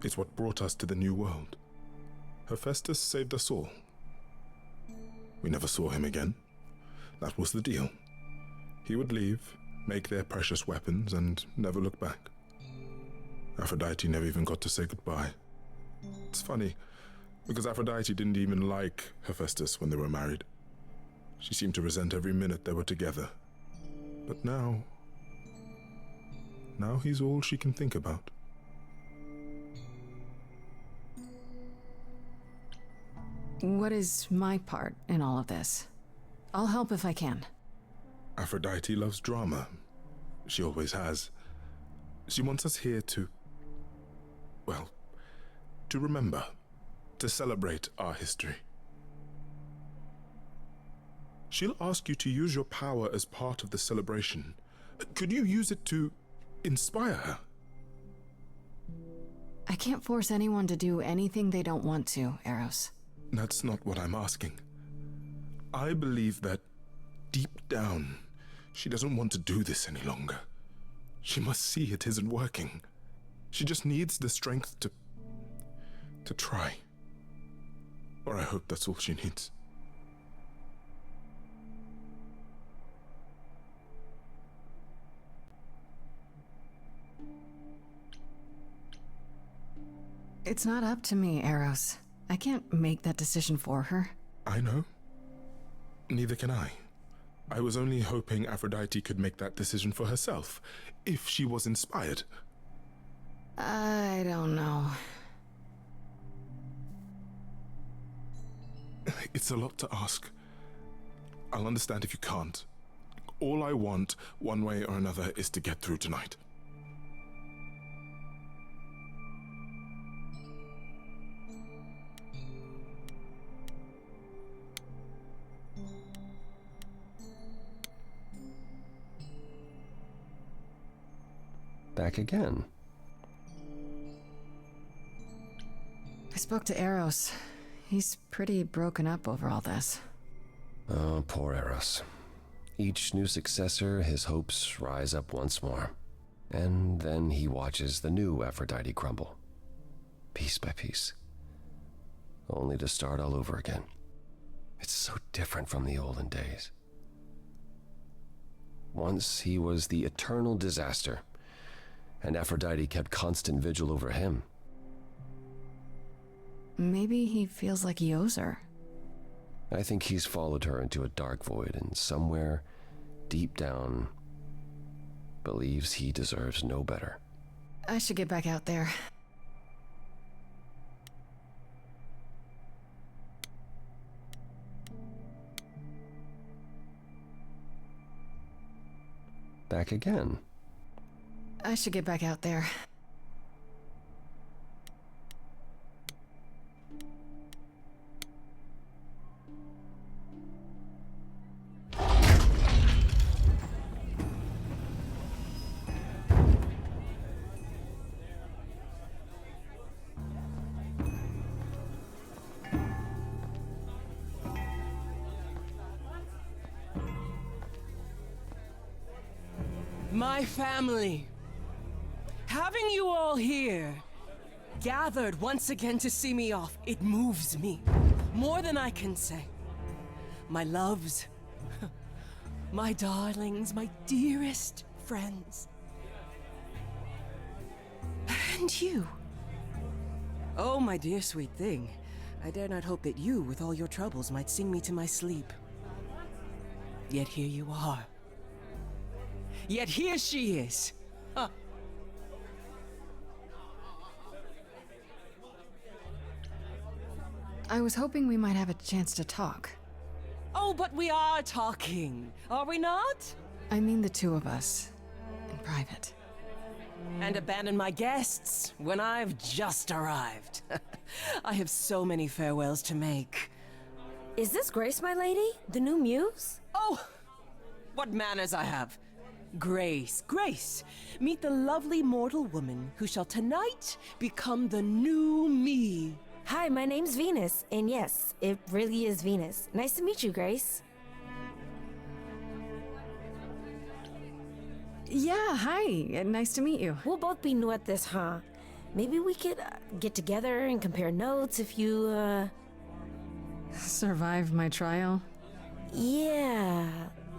It's what brought us to the new world. Hephaestus saved us all. We never saw him again. That was the deal. He would leave, make their precious weapons, and never look back. Aphrodite never even got to say goodbye. It's funny, because Aphrodite didn't even like Hephaestus when they were married. She seemed to resent every minute they were together. But now he's all she can think about. What is my part in all of this? I'll help if I can. Aphrodite loves drama. She always has. She wants us here to, well, to remember, to celebrate our history. She'll ask you to use your power as part of the celebration. Could you use it to inspire her? I can't force anyone to do anything they don't want to, Eros. That's not what I'm asking. I believe that, deep down, she doesn't want to do this any longer. She must see it isn't working. She just needs the strength to try. Or I hope that's all she needs. It's not up to me, Eros. I can't make that decision for her. I know. Neither can I. I was only hoping Aphrodite could make that decision for herself, if she was inspired. I don't know. It's a lot to ask. I'll understand if you can't. All I want, one way or another, is to get through tonight. Back again. I spoke to Eros. He's pretty broken up over all this. Oh, poor Eros. Each new successor, his hopes rise up once more. And then he watches the new Aphrodite crumble, piece by piece, only to start all over again. It's so different from the olden days. Once he was the eternal disaster, and Aphrodite kept constant vigil over him. Maybe he feels like he owes her. I think he's followed her into a dark void, and somewhere, deep down, believes he deserves no better. I should get back out there. Back again. I should get back out there. My family. Having you all here, gathered once again to see me off, it moves me. More than I can say. My loves, my darlings, my dearest friends. And you. Oh, my dear sweet thing. I dare not hope that you, with all your troubles, might sing me to my sleep. Yet here you are. Yet here she is. Huh. I was hoping we might have a chance to talk. Oh, but we are talking, are we not? I mean the two of us, in private. And abandon my guests when I've just arrived. I have so many farewells to make. Is this Grace, my lady? The new Muse? Oh, what manners I have. Grace, Grace, meet the lovely mortal woman who shall tonight become the new me. Hi, my name's Venus, and yes, it really is Venus. Nice to meet you, Grace. Yeah, hi. Nice to meet you. We'll both be new at this, huh? Maybe we could get together and compare notes if you, Survived my trial? Yeah.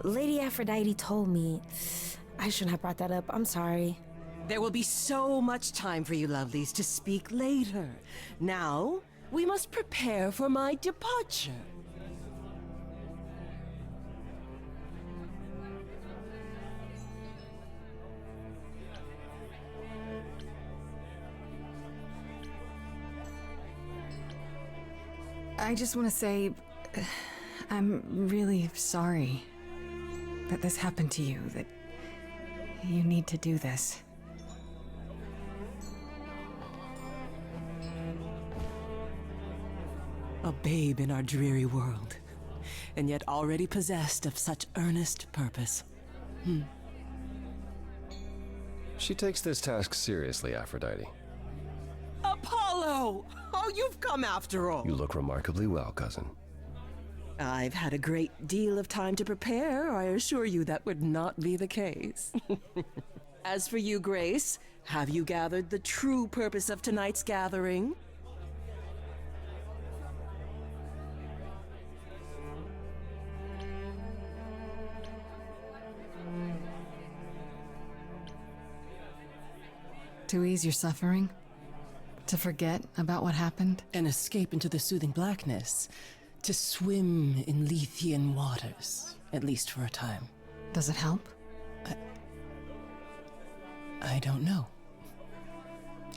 Lady Aphrodite told me. I shouldn't have brought that up. I'm sorry. There will be so much time for you lovelies to speak later. Now, we must prepare for my departure. I just want to say, I'm really sorry that this happened to you, that you need to do this. A babe in our dreary world, and yet already possessed of such earnest purpose. She takes this task seriously, Aphrodite. Apollo! Oh, you've come after all. You look remarkably well, cousin. I've had a great deal of time to prepare. I assure you that would not be the case. As for you, Grace, have you gathered the true purpose of tonight's gathering? To ease your suffering? To forget about what happened? And escape into the soothing blackness. To swim in Lethean waters, at least for a time. Does it help? I don't know.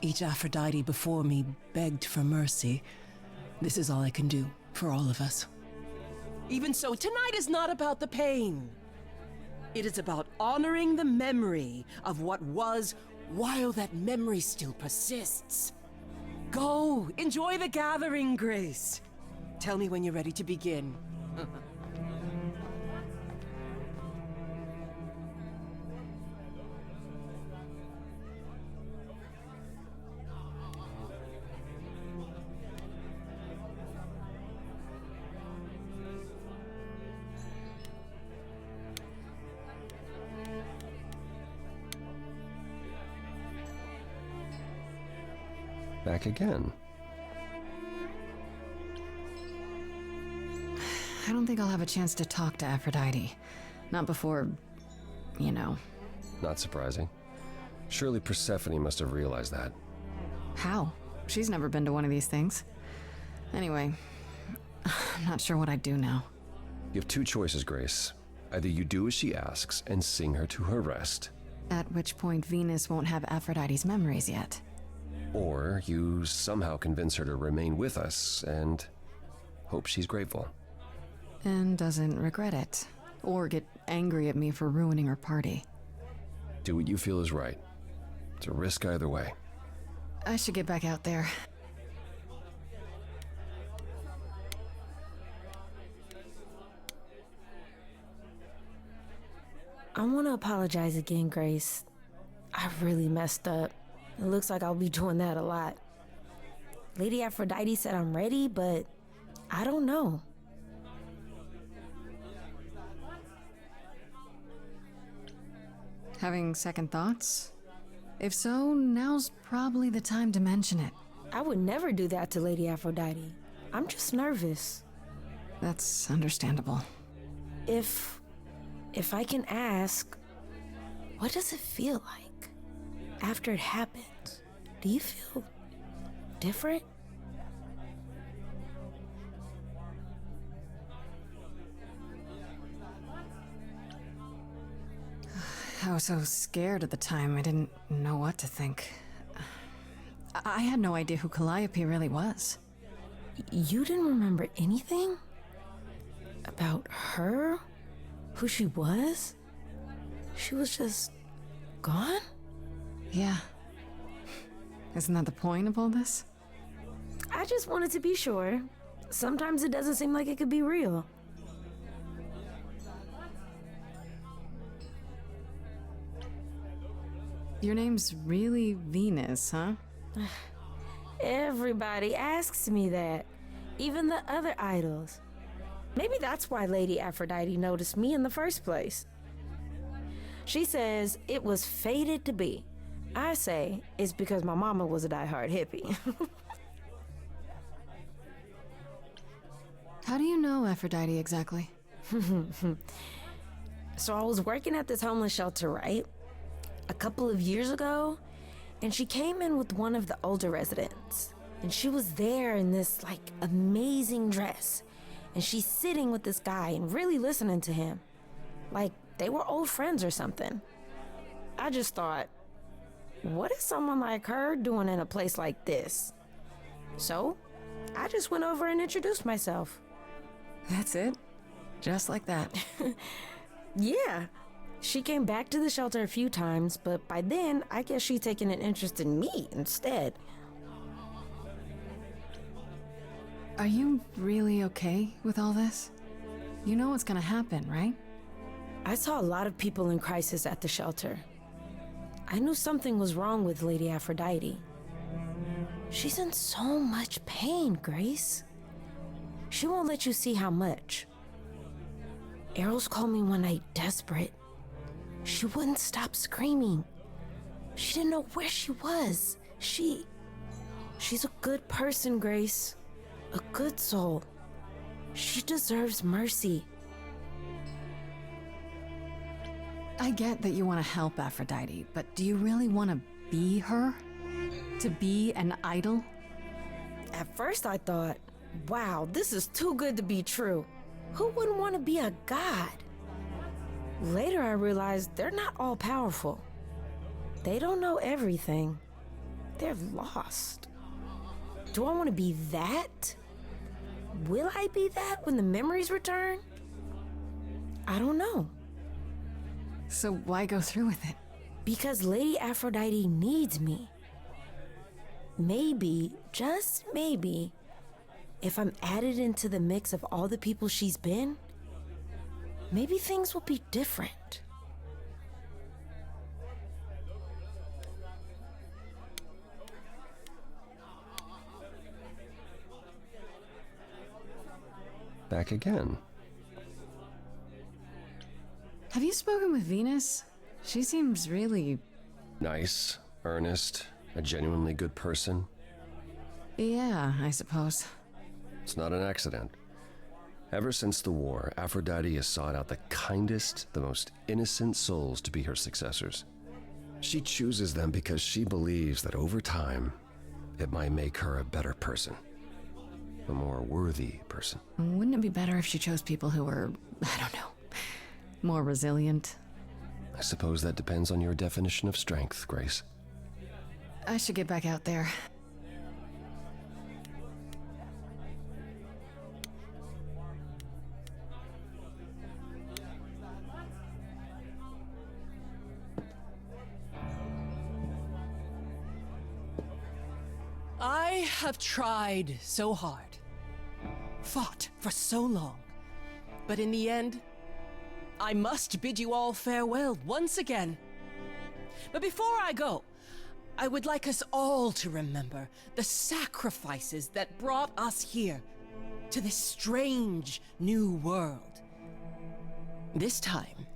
Each Aphrodite before me begged for mercy. This is all I can do for all of us. Even so, tonight is not about the pain. It is about honoring the memory of what was while that memory still persists. Go, enjoy the gathering, Grace. Tell me when you're ready to begin. Back again. I don't think I'll have a chance to talk to Aphrodite. Not before, you know. Not surprising. Surely Persephone must have realized that. How? She's never been to one of these things. Anyway, I'm not sure what I'd do now. You have two choices, Grace. Either you do as she asks and sing her to her rest, At which point Venus won't have Aphrodite's memories yet. or you somehow convince her to remain with us and hope she's grateful. And doesn't regret it. Or get angry at me for ruining her party. Do what you feel is right. It's a risk either way. I should get back out there. I want to apologize again, Grace. I really messed up. It looks like I'll be doing that a lot. Lady Aphrodite said I'm ready, but I don't know. Having second thoughts? If so, now's probably the time to mention it. I would never do that to Lady Aphrodite. I'm just nervous. That's understandable. If I can ask, what does it feel like after it happens? Do you feel different? I was so scared at the time, I didn't know what to think. I had no idea who Calliope really was. You didn't remember anything? About her? Who she was? She was just gone? Yeah. Isn't that the point of all this? I just wanted to be sure. Sometimes it doesn't seem like it could be real. Your name's really Venus, huh? Everybody asks me that. Even the other idols. Maybe that's why Lady Aphrodite noticed me in the first place. She says it was fated to be. I say it's because my mama was a diehard hippie. How do you know Aphrodite exactly? So I was working at this homeless shelter, right? A couple of years ago, and she came in with one of the older residents. And she was there in this, like, amazing dress. And she's sitting with this guy and really listening to him. Like, they were old friends or something. I just thought, what is someone like her doing in a place like this? So, I just went over and introduced myself. That's it? Just like that? Yeah. She came back to the shelter a few times, but by then, I guess she'd taken an interest in me instead. Are you really okay with all this? You know what's gonna happen, right? I saw a lot of people in crisis at the shelter. I knew something was wrong with Lady Aphrodite. She's in so much pain, Grace. She won't let you see how much. Eros called me one night desperate. She wouldn't stop screaming. She didn't know where she was. She's a good person, Grace. A good soul. She deserves mercy. I get that you want to help Aphrodite, but do you really want to be her? To be an idol? At first I thought, wow, this is too good to be true. Who wouldn't want to be a god? Later I realized they're not all powerful. They don't know everything. They're lost. Do I want to be that? Will I be that when the memories return? I don't know. So why go through with it? Because Lady Aphrodite needs me. Maybe, just maybe, if I'm added into the mix of all the people she's been, maybe things will be different. Back again. Have you spoken with Venus? She seems really... Nice, earnest, a genuinely good person. Yeah, I suppose. It's not an accident. Ever since the war, Aphrodite has sought out the kindest, the most innocent souls to be her successors. She chooses them because she believes that over time, it might make her a better person. A more worthy person. Wouldn't it be better if she chose people who were, I don't know, more resilient? I suppose that depends on your definition of strength, Grace. I should get back out there. I have tried so hard, fought for so long, but in the end, I must bid you all farewell once again. But before I go, I would like us all to remember the sacrifices that brought us here, to this strange new world. This time,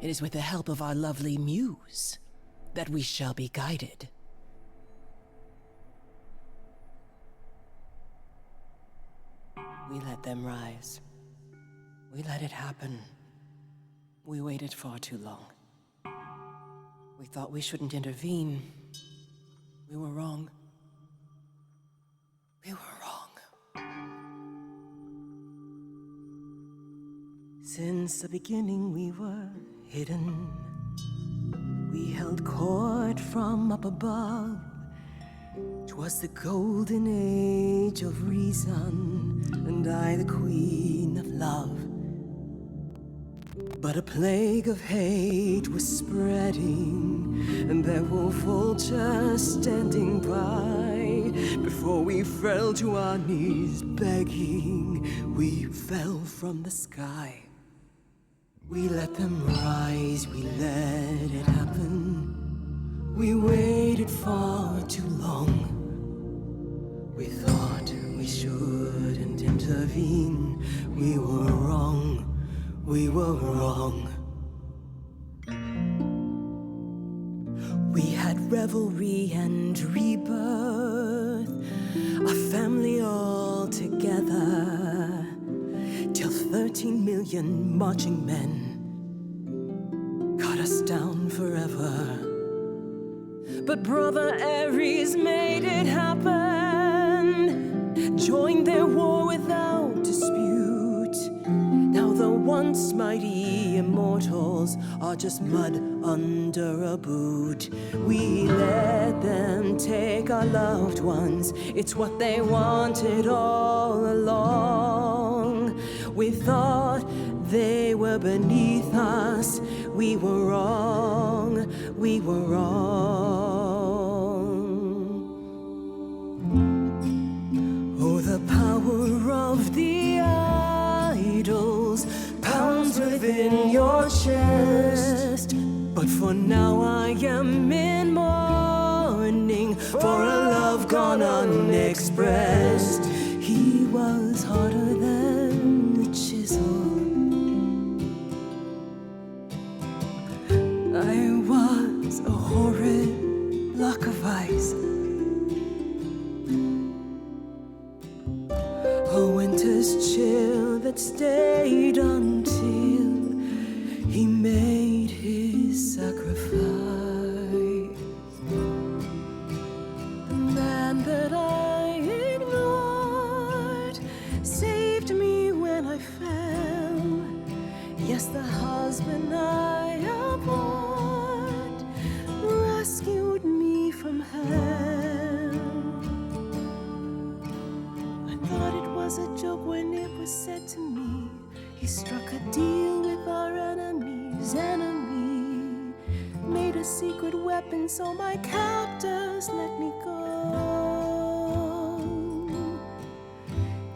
it is with the help of our lovely Muse that we shall be guided. We let them rise. We let it happen. We waited far too long. We thought we shouldn't intervene. We were wrong. We were wrong. Since the beginning we were hidden. We held court from up above. 'Twas the golden age of reason, and I the queen of love. But a plague of hate was spreading, and there were vultures standing by. Before we fell to our knees begging, we fell from the sky. We let them rise, we let it happen. We waited far too long. We thought we shouldn't intervene. We were wrong. We were wrong. We had revelry and rebirth, a family all together, till 13 million marching men cut us down forever. But Brother Ares made it happen, joined their war without dispute. Now the once mighty immortals are just mud under a boot. We let them take our loved ones, it's what they wanted all along. We thought they were beneath us, we were wrong, we were wrong. Oh, the power of the idols pounds within your chest. But for now I am in mourning for a love gone unexpressed. He was harder than the chisel. I was a horrid block of ice. A winter's chill that stayed until he made his sacrifice. The man that I ignored saved me when I fell. Yes, the husband I abhorred rescued me from hell. I thought it was a joke when it was said to me. He struck a deal with our enemy's enemy, made a secret weapon so my captors let me go.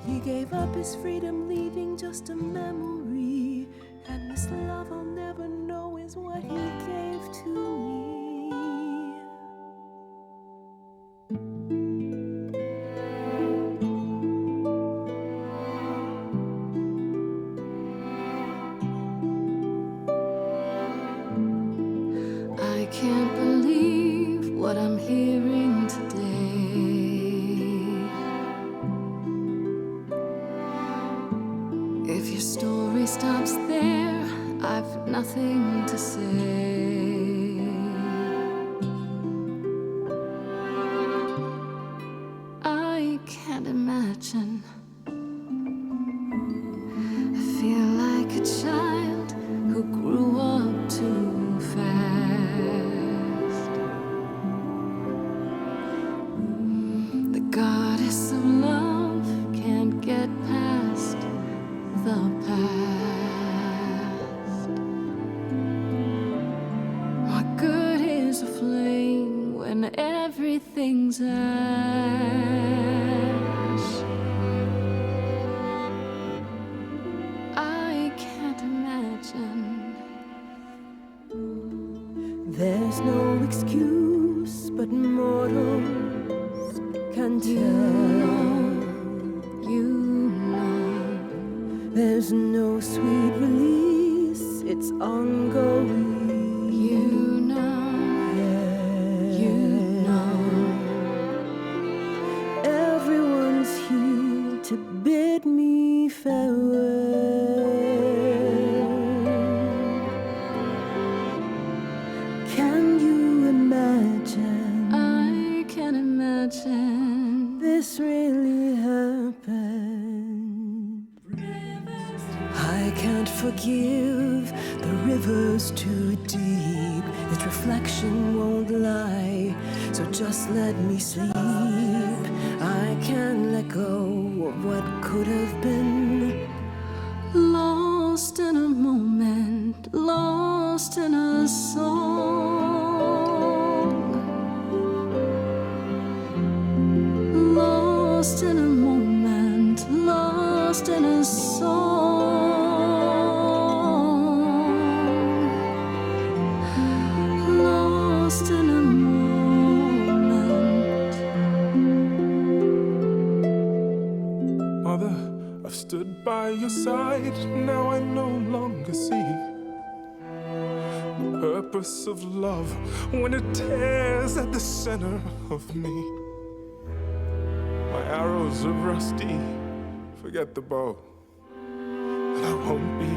He gave up his freedom, leaving just a memory, and this love I'll never know is what he gave to me. I can't believe what I'm hearing today. If your story stops there, I've nothing to say. I can't imagine. I feel like a child who grew up too fast. The goddess of love can't get past the past. everything's ash. I can't imagine. There's no excuse but mortals can tell. You know. There's no sweet release, it's ongoing. You know. You know. Everyone's here to bid me farewell. Can you imagine? I can imagine. This really happened. I can't forgive, the river's too deep. Its reflection won't lie, so just let me sleep. I can't let go of what could have been. Lost in a moment, lost in a song. Lost in a moment, lost in a song. Lost in a moment. Mother, I've stood by your side, now I no longer see the purpose of love when it tears at the center of me. My arrows are rusty, forget the bow, and I won't be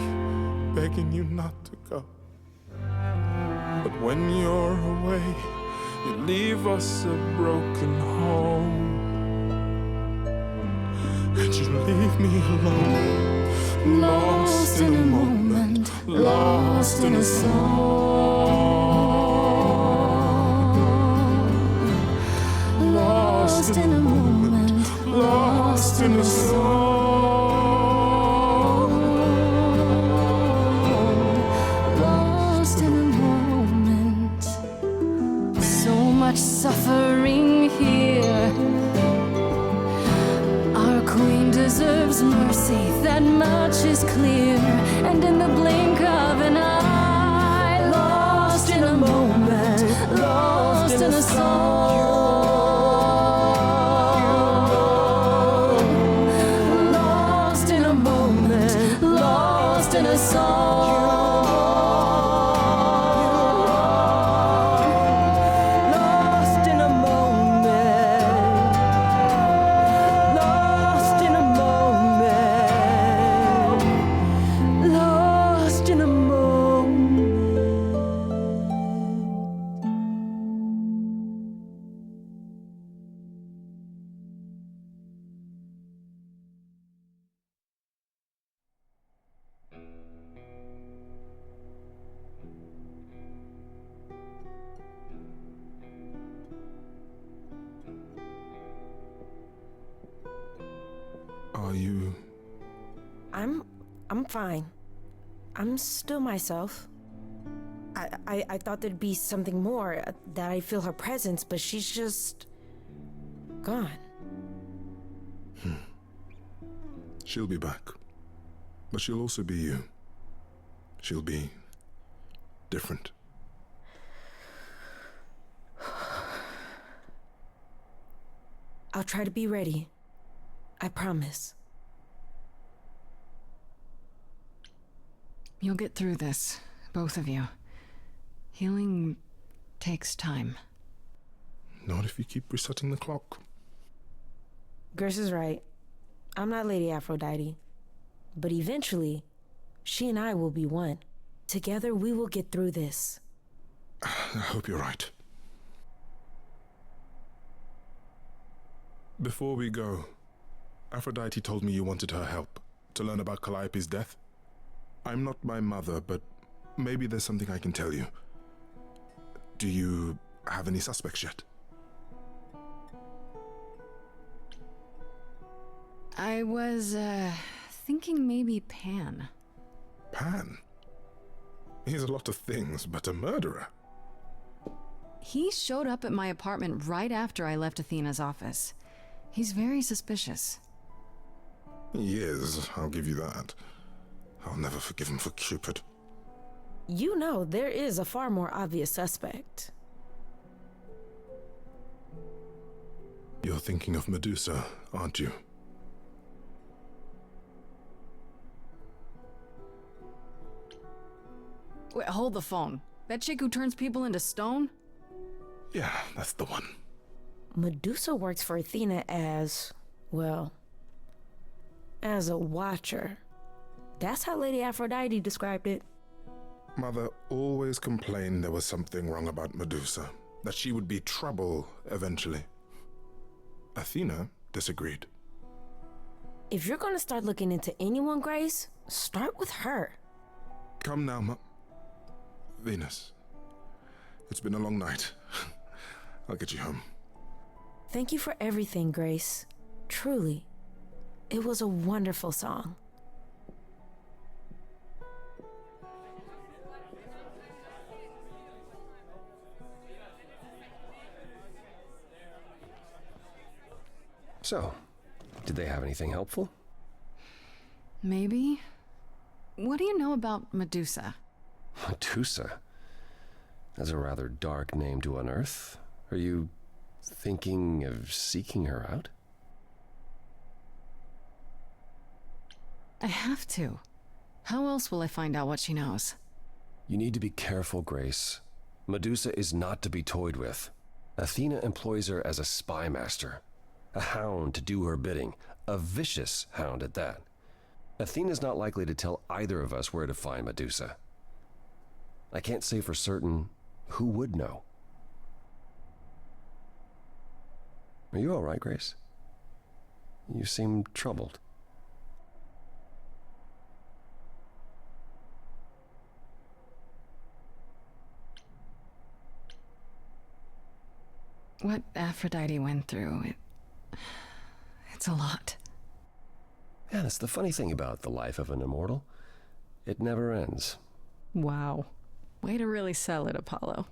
begging you not to go. But when you're away, you leave us a broken home. And you leave me alone, lost in a moment, lost in a song. Lost in a moment, lost in a song. Lost in a moment. So much suffering here. Our queen deserves mercy, that much is clear. And in the blink of an eye, lost in a moment, lost in a song. Lost in a moment, lost in a song. Lost in a moment. Lost in a moment. Lost in a moment. Are you? I'm fine. I'm still myself. I thought there'd be something more, that I feel her presence, but she's just gone. She'll be back. But she'll also be you. She'll be different. I'll try to be ready. I promise. You'll get through this, both of you. Healing takes time. Not if you keep resetting the clock. Gersh is right. I'm not Lady Aphrodite. But eventually, she and I will be one. Together, we will get through this. I hope you're right. Before we go, Aphrodite told me you wanted her help to learn about Calliope's death. I'm not my mother, but maybe there's something I can tell you. Do you have any suspects yet? I was, thinking maybe Pan. Pan? He's a lot of things, but a murderer. He showed up at my apartment right after I left Athena's office. He's very suspicious. He is, I'll give you that. I'll never forgive him for Cupid. You know, there is a far more obvious suspect. You're thinking of Medusa, aren't you? Wait, hold the phone. That chick who turns people into stone? Yeah, that's the one. Medusa works for Athena as, well, as a watcher. That's how Lady Aphrodite described it. Mother always complained there was something wrong about Medusa, that she would be trouble eventually. Athena disagreed. If you're gonna start looking into anyone, Grace, start with her. Come now, Venus. It's been a long night. I'll get you home. Thank you for everything, Grace. Truly. It was a wonderful song. So, did they have anything helpful? Maybe. What do you know about Medusa? Medusa? That's a rather dark name to unearth. Are you thinking of seeking her out? I have to. How else will I find out what she knows? You need to be careful, Grace. Medusa is not to be toyed with. Athena employs her as a spy master. A hound to do her bidding. A vicious hound at that. Athena's not likely to tell either of us where to find Medusa. I can't say for certain who would know. Are you all right, Grace? You seem troubled. What Aphrodite went through, it's a lot. Yeah, that's the funny thing about the life of an immortal. It never ends. Wow. Way to really sell it, Apollo.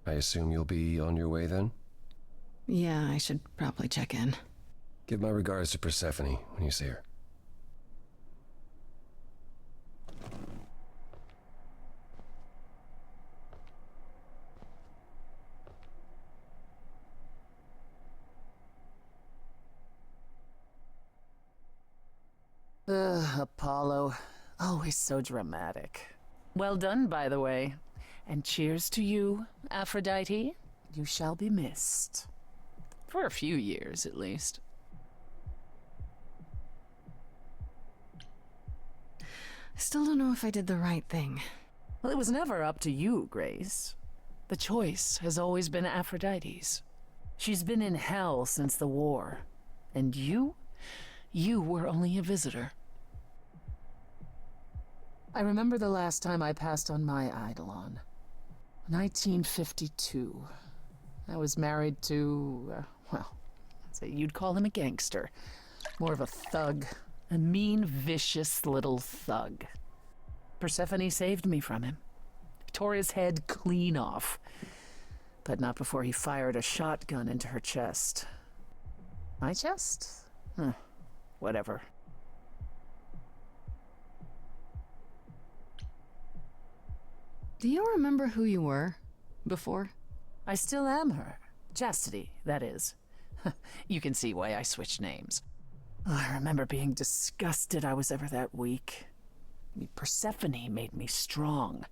I assume you'll be on your way then? Yeah, I should probably check in. Give my regards to Persephone when you see her. Apollo. Always so dramatic. Well done, by the way. And cheers to you, Aphrodite. You shall be missed. For a few years, at least. I still don't know if I did the right thing. Well, it was never up to you, Grace. The choice has always been Aphrodite's. She's been in hell since the war. And you were only a visitor. I remember the last time I passed on my Eidolon. 1952. I was married to, well, I'd say you'd call him a gangster. More of a thug. A mean, vicious little thug. Persephone saved me from him. Tore his head clean off. But not before he fired a shotgun into her chest. My chest? Whatever. Do you remember who you were before? I still am her. Chastity, that is. You can see why I switched names. I remember being disgusted I was ever that weak. Persephone made me strong.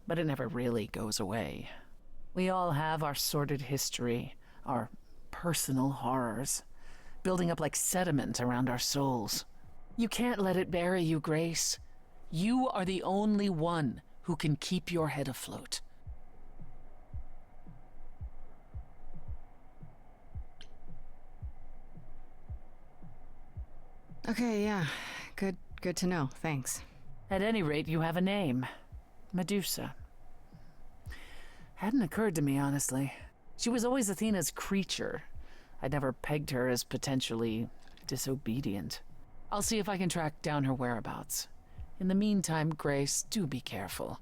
But it never really goes away. We all have our sordid history, our personal horrors, building up like sediment around our souls. You can't let it bury you, Grace. You are the only one who can keep your head afloat. Okay, yeah. Good to know. Thanks. At any rate, you have a name. Medusa. Hadn't occurred to me, honestly. She was always Athena's creature. I'd never pegged her as potentially disobedient. I'll see if I can track down her whereabouts. In the meantime, Grace, do be careful.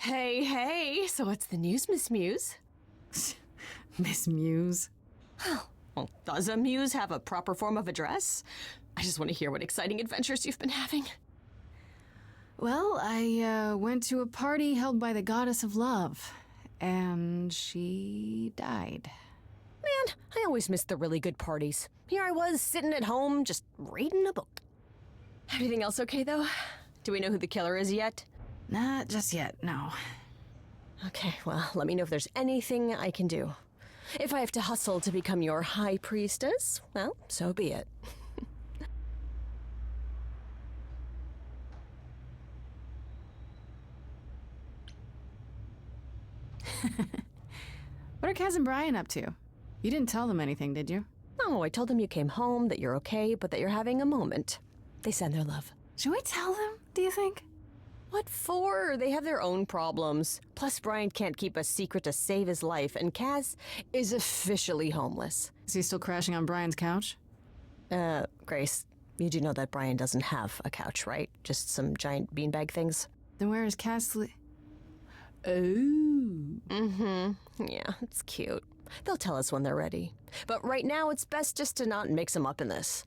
Hey, hey, so what's the news, Miss Muse? Miss Muse. Well, does a muse have a proper form of address? I just want to hear what exciting adventures you've been having. Well, I went to a party held by the goddess of love, and she died. Man, I always miss the really good parties. Here I was, sitting at home, just reading a book. Everything else okay, though? Do we know who the killer is yet? Not just yet, no. Okay, well, let me know if there's anything I can do. If I have to hustle to become your high priestess, well, so be it. What are Kaz and Brian up to? You didn't tell them anything, did you? No, I told them you came home, that you're okay, but that you're having a moment. They send their love. Should we tell them, do you think? What for? They have their own problems. Plus, Brian can't keep a secret to save his life, and Kaz is officially homeless. Is he still crashing on Brian's couch? Grace, you do know that Brian doesn't have a couch, right? Just some giant beanbag things? Then where is Kaz Yeah, it's cute. They'll tell us when they're ready. But right now, it's best just to not mix them up in this.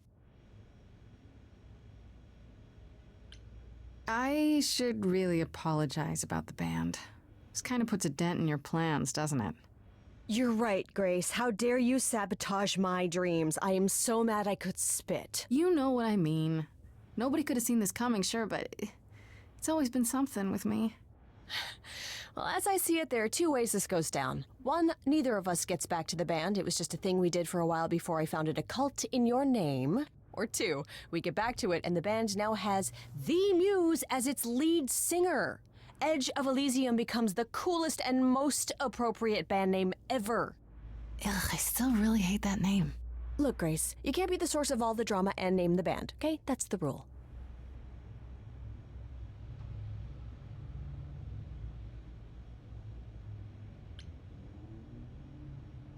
I should really apologize about the band. This kind of puts a dent in your plans, doesn't it? You're right, Grace. How dare you sabotage my dreams? I am so mad I could spit. You know what I mean. Nobody could have seen this coming, sure, but it's always been something with me. Well, as I see it, there are two ways this goes down. One, neither of us gets back to the band. It was just a thing we did for a while before I founded a cult in your name. Or two, we get back to it and the band now has the Muse as its lead singer. Edge of Elysium becomes the coolest and most appropriate band name ever. Ugh, I still really hate that name. Look, Grace, you can't be the source of all the drama and name the band, okay? That's the rule.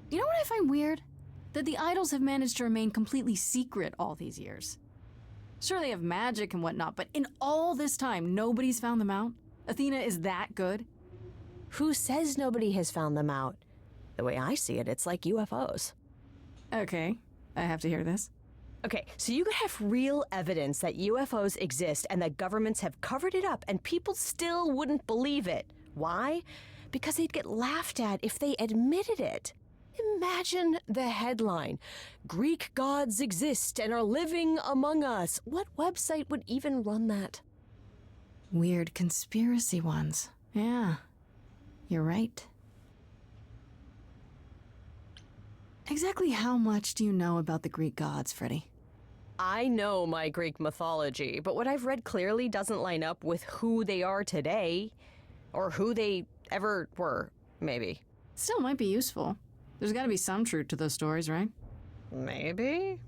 You know what I find weird? That the idols have managed to remain completely secret all these years. Sure, they have magic and whatnot, but in all this time, nobody's found them out? Athena is that good? Who says nobody has found them out? The way I see it, it's like UFOs. Okay, I have to hear this. Okay, so you could have real evidence that UFOs exist and that governments have covered it up and people still wouldn't believe it. Why? Because they'd get laughed at if they admitted it. Imagine the headline, Greek gods exist and are living among us. What website would even run that? Weird conspiracy ones. Yeah, you're right. Exactly how much do you know about the Greek gods, Freddy? I know my Greek mythology, but what I've read clearly doesn't line up with who they are today. Or who they ever were, maybe. Still might be useful. There's gotta be some truth to those stories, right? Maybe?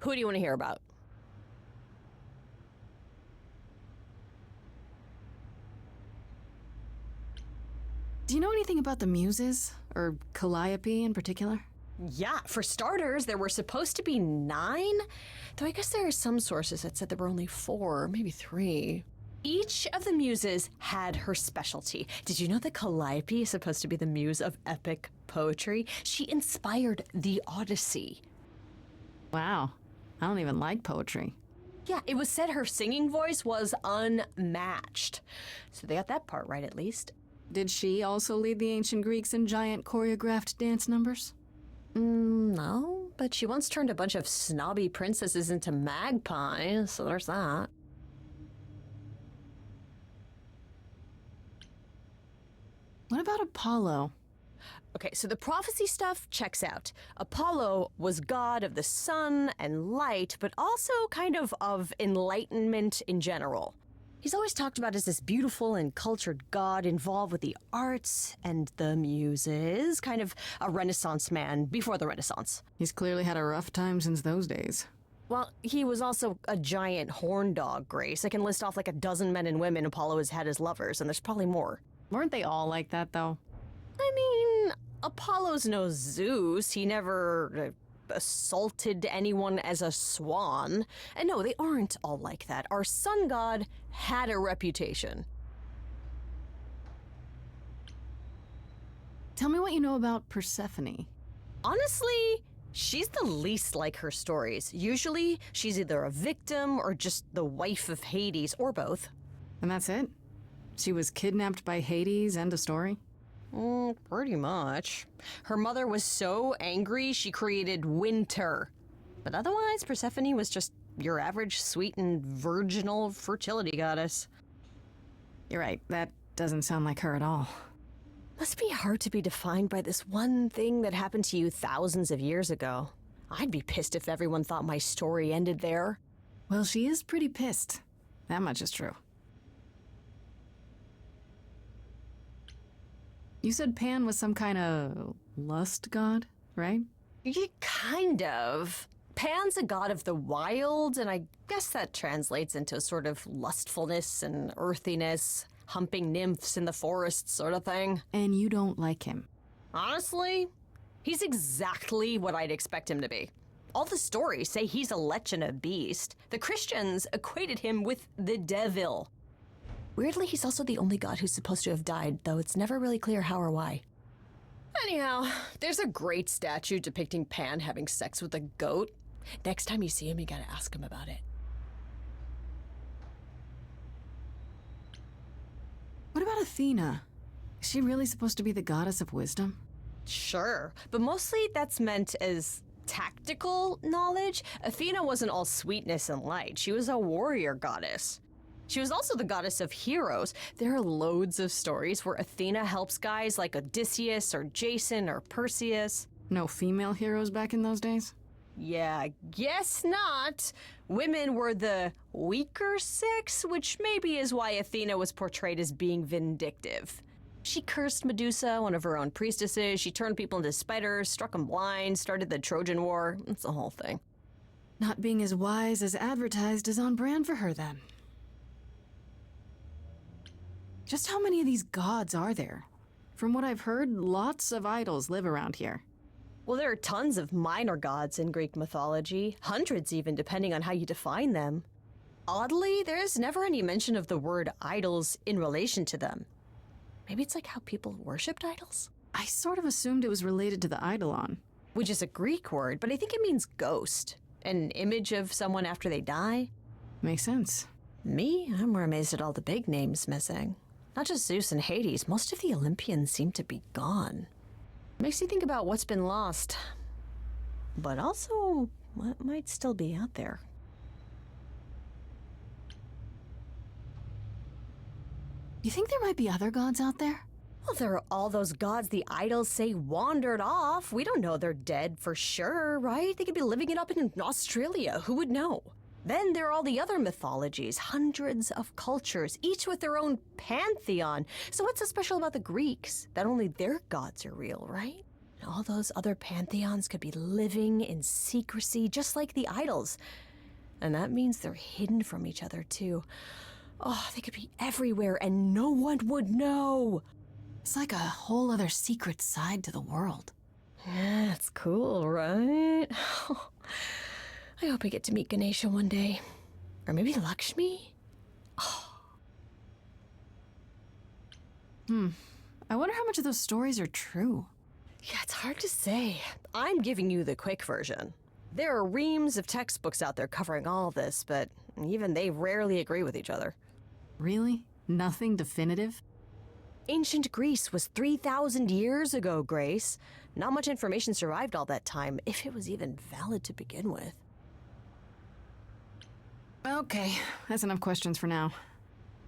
Who do you want to hear about? Do you know anything about the Muses? Or Calliope in particular? Yeah, for starters, there were supposed to be 9, though I guess there are some sources that said there were only 4, maybe 3. Each of the muses had her specialty. Did you know that Calliope is supposed to be the muse of epic poetry? She inspired the Odyssey. Wow, I don't even like poetry. Yeah, it was said her singing voice was unmatched. So they got that part right, at least. Did she also lead the ancient Greeks in giant choreographed dance numbers? No, but she once turned a bunch of snobby princesses into magpies, so there's that. What about Apollo? Okay, so the prophecy stuff checks out. Apollo was god of the sun and light, but also kind of enlightenment in general. He's always talked about as this beautiful and cultured god involved with the arts and the muses, kind of a Renaissance man before the Renaissance. He's clearly had a rough time since those days. Well, he was also a giant horn dog, Grace. I can list off like a dozen men and women Apollo has had as lovers, and there's probably more. Weren't they all like that, though? I mean, Apollo's no Zeus. He never assaulted anyone as a swan. And no, they aren't all like that. Our sun god had a reputation. Tell me what you know about Persephone. Honestly, she's the least like her stories. Usually, she's either a victim or just the wife of Hades, or both. And that's it? She was kidnapped by Hades, end of story? Pretty much. Her mother was so angry she created winter. But otherwise, Persephone was just your average sweet and virginal fertility goddess. You're right, that doesn't sound like her at all. Must be hard to be defined by this one thing that happened to you thousands of years ago. I'd be pissed if everyone thought my story ended there. Well, she is pretty pissed. That much is true. You said Pan was some kind of lust god, right? Yeah, kind of. Pan's a god of the wild, and I guess that translates into a sort of lustfulness and earthiness, humping nymphs in the forest sort of thing. And you don't like him? Honestly, he's exactly what I'd expect him to be. All the stories say he's a lech and a beast. The Christians equated him with the devil. Weirdly, he's also the only god who's supposed to have died, though it's never really clear how or why. Anyhow, there's a great statue depicting Pan having sex with a goat. Next time you see him, you gotta ask him about it. What about Athena? Is she really supposed to be the goddess of wisdom? Sure, but mostly that's meant as tactical knowledge. Athena wasn't all sweetness and light. She was a warrior goddess. She was also the goddess of heroes. There are loads of stories where Athena helps guys like Odysseus or Jason or Perseus. No female heroes back in those days? Yeah, guess not. Women were the weaker sex, which maybe is why Athena was portrayed as being vindictive. She cursed Medusa, one of her own priestesses. She turned people into spiders, struck them blind, started the Trojan War. It's the whole thing. Not being as wise as advertised is on brand for her, then. Just how many of these gods are there? From what I've heard, lots of idols live around here. Well, there are tons of minor gods in Greek mythology, hundreds even, depending on how you define them. Oddly, there's never any mention of the word idols in relation to them. Maybe it's like how people worshipped idols? I sort of assumed it was related to the eidolon. Which is a Greek word, but I think it means ghost. An image of someone after they die. Makes sense. Me? I'm more amazed at all the big names missing. Not just Zeus and Hades, most of the Olympians seem to be gone. Makes you think about what's been lost. But also, what might still be out there. You think there might be other gods out there? Well, there are all those gods the idols say wandered off. We don't know they're dead for sure, right? They could be living it up in Australia. Who would know? Then there are all the other mythologies, hundreds of cultures, each with their own pantheon. So what's so special about the Greeks? That only their gods are real, right? All those other pantheons could be living in secrecy, just like the idols. And that means they're hidden from each other, too. Oh, they could be everywhere and no one would know. It's like a whole other secret side to the world. Yeah, that's cool, right? I hope I get to meet Ganesha one day. Or maybe Lakshmi? I wonder how much of those stories are true. Yeah, it's hard to say. I'm giving you the quick version. There are reams of textbooks out there covering all this, but even they rarely agree with each other. Really? Nothing definitive? Ancient Greece was 3,000 years ago, Grace. Not much information survived all that time, if it was even valid to begin with. Okay, that's enough questions for now.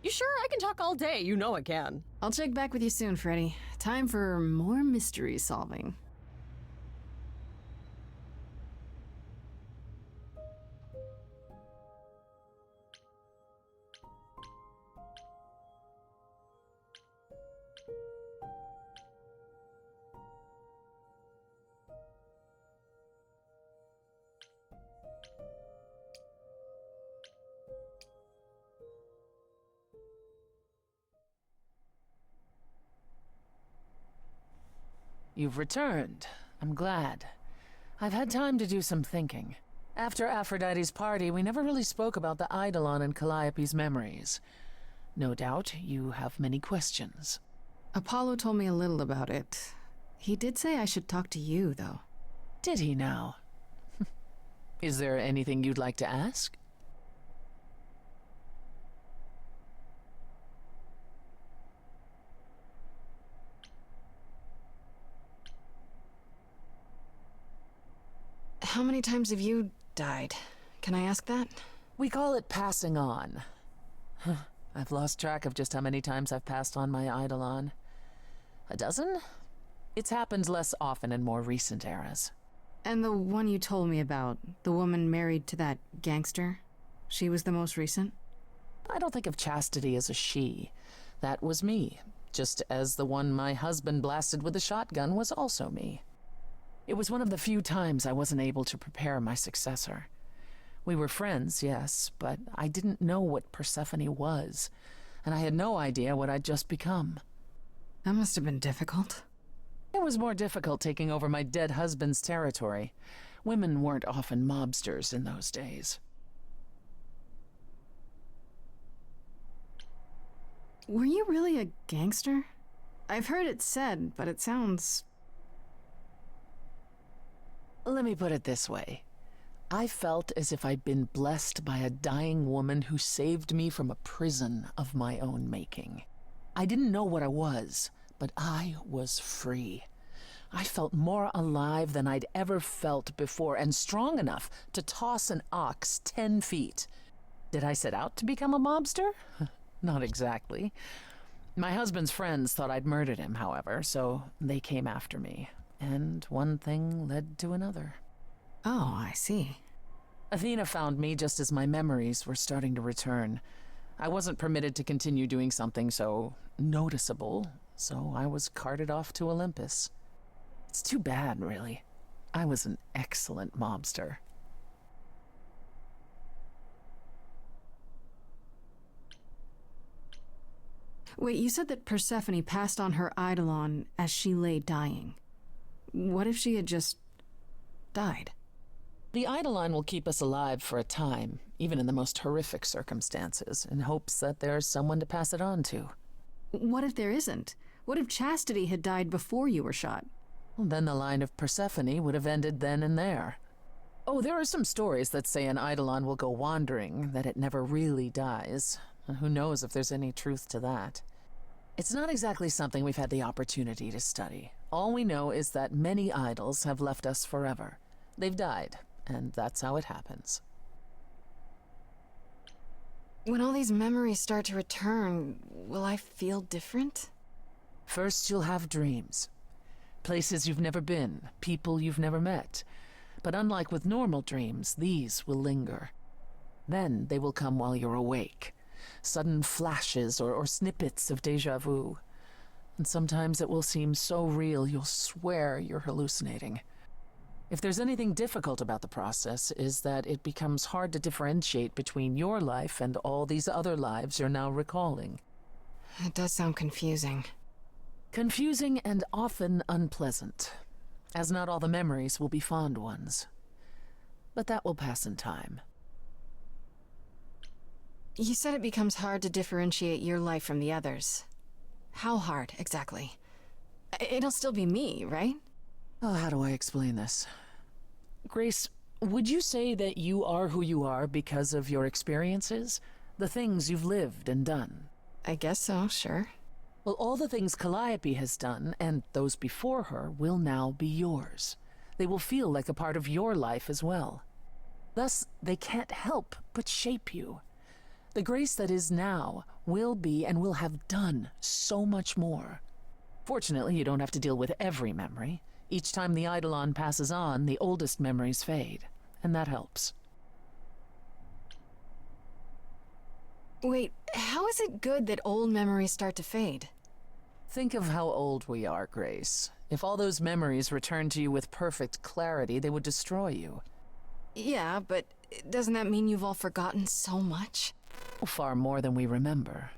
You sure? I can talk all day. You know I can. I'll check back with you soon, Freddy. Time for more mystery solving. You've returned. I'm glad. I've had time to do some thinking. After Aphrodite's party, we never really spoke about the Eidolon and Calliope's memories. No doubt you have many questions. Apollo told me a little about it. He did say I should talk to you, though. Did he now? Is there anything you'd like to ask? How many times have you died? Can I ask that? We call it passing on. I've lost track of just how many times I've passed on my Eidolon. A dozen? It's happened less often in more recent eras. And the one you told me about, the woman married to that gangster? She was the most recent? I don't think of Chastity as a she. That was me, just as the one my husband blasted with a shotgun was also me. It was one of the few times I wasn't able to prepare my successor. We were friends, yes, but I didn't know what Persephone was, and I had no idea what I'd just become. That must have been difficult. It was more difficult taking over my dead husband's territory. Women weren't often mobsters in those days. Were you really a gangster? I've heard it said, but it sounds... Let me put it this way. I felt as if I'd been blessed by a dying woman who saved me from a prison of my own making. I didn't know what I was, but I was free. I felt more alive than I'd ever felt before, and strong enough to toss an ox 10 feet. Did I set out to become a mobster? Not exactly. My husband's friends thought I'd murdered him, however, so they came after me. And one thing led to another. Oh, I see. Athena found me just as my memories were starting to return. I wasn't permitted to continue doing something so noticeable, so I was carted off to Olympus. It's too bad, really. I was an excellent mobster. Wait, you said that Persephone passed on her eidolon as she lay dying. What if she had just died? The eidolon will keep us alive for a time, even in the most horrific circumstances, in hopes that there's someone to pass it on to. What if there isn't? What if Chastity had died before you were shot? Well, then the line of Persephone would have ended then and there. Oh, there are some stories that say an eidolon will go wandering, that it never really dies. And who knows if there's any truth to that. It's not exactly something we've had the opportunity to study. All we know is that many idols have left us forever. They've died, and that's how it happens. When all these memories start to return, will I feel different? First, you'll have dreams. Places you've never been, people you've never met. But unlike with normal dreams, these will linger. Then they will come while you're awake. Sudden flashes or snippets of déjà vu. And sometimes it will seem so real you'll swear you're hallucinating. If there's anything difficult about the process, is that it becomes hard to differentiate between your life and all these other lives you're now recalling. It does sound confusing. Confusing and often unpleasant, as not all the memories will be fond ones. But that will pass in time. You said it becomes hard to differentiate your life from the others. How hard, exactly? It'll still be me, right? Oh, how do I explain this? Grace, would you say that you are who you are because of your experiences? The things you've lived and done? I guess so, sure. Well, all the things Calliope has done, and those before her, will now be yours. They will feel like a part of your life as well. Thus, they can't help but shape you. The Grace that is now will be and will have done so much more. Fortunately, you don't have to deal with every memory. Each time the eidolon passes on, the oldest memories fade, and that helps. Wait, how is it good that old memories start to fade? Think of how old we are, Grace. If all those memories returned to you with perfect clarity, they would destroy you. Yeah, but doesn't that mean you've all forgotten so much? Far more than we remember.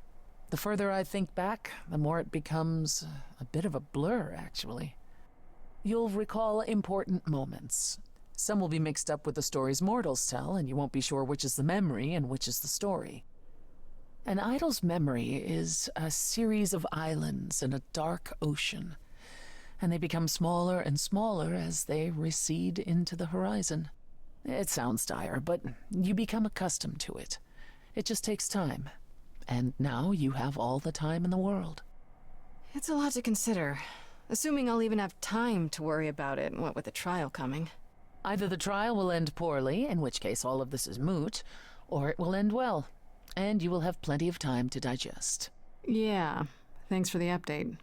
The further I think back, the more it becomes a bit of a blur, actually. You'll recall important moments. Some will be mixed up with the stories mortals tell, and you won't be sure which is the memory and which is the story. An idol's memory is a series of islands in a dark ocean, and they become smaller and smaller as they recede into the horizon. It sounds dire, but you become accustomed to it. It just takes time, and now you have all the time in the world. It's a lot to consider, assuming I'll even have time to worry about it, what with the trial coming. Either the trial will end poorly, in which case all of this is moot, or it will end well, and you will have plenty of time to digest. Yeah, thanks for the update.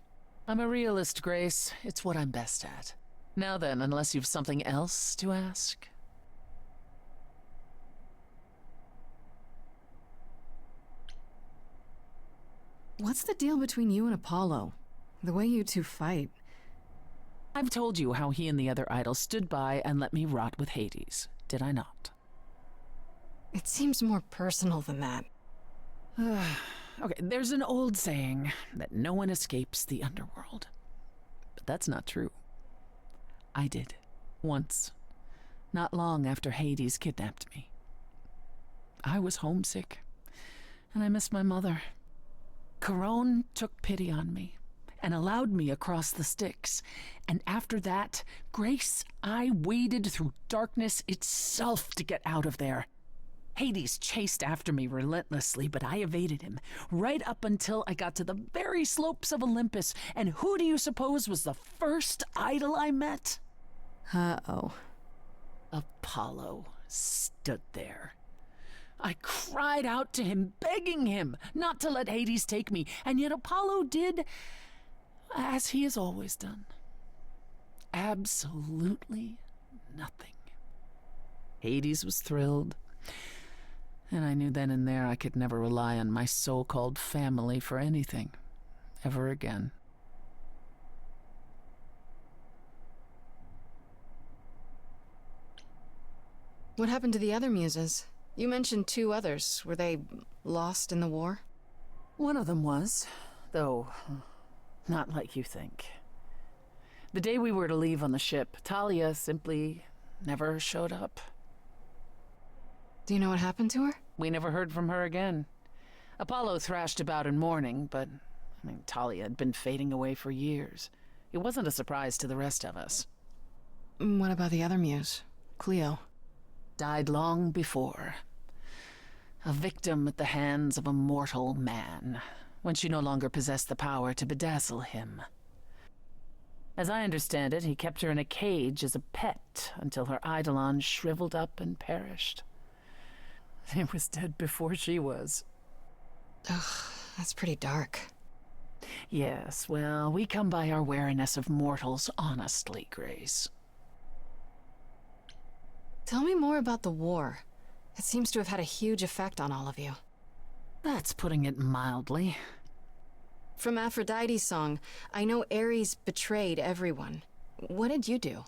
I'm a realist, Grace. It's what I'm best at. Now then, unless you've something else to ask. What's the deal between you and Apollo? The way you two fight. I've told you how he and the other idols stood by and let me rot with Hades, did I not? It seems more personal than that. Okay, there's an old saying that no one escapes the underworld. But that's not true. I did. Once. Not long after Hades kidnapped me. I was homesick, and I missed my mother. Charon took pity on me and allowed me across the Styx. And after that, Grace, I waded through darkness itself to get out of there. Hades chased after me relentlessly, but I evaded him, right up until I got to the very slopes of Olympus. And who do you suppose was the first idol I met? Uh-oh. Apollo stood there. I cried out to him, begging him not to let Hades take me, and yet Apollo did as he has always done. Absolutely nothing. Hades was thrilled, and I knew then and there I could never rely on my so-called family for anything, ever again. What happened to the other muses? You mentioned 2 others. Were they lost in the war? One of them was. though not like you think. The day we were to leave on the ship, Talia simply never showed up. Do you know what happened to her? We never heard from her again. Apollo thrashed about in mourning, but, Talia had been fading away for years. It wasn't a surprise to the rest of us. What about the other Muse? Cleo? Died long before. A victim at the hands of a mortal man, when she no longer possessed the power to bedazzle him. As I understand it, he kept her in a cage as a pet until her eidolon shriveled up and perished. He was dead before she was. Ugh, that's pretty dark. Yes, well, we come by our wariness of mortals honestly, Grace. Tell me more about the war. It seems to have had a huge effect on all of you. That's putting it mildly. From Aphrodite's song, I know Ares betrayed everyone. What did you do?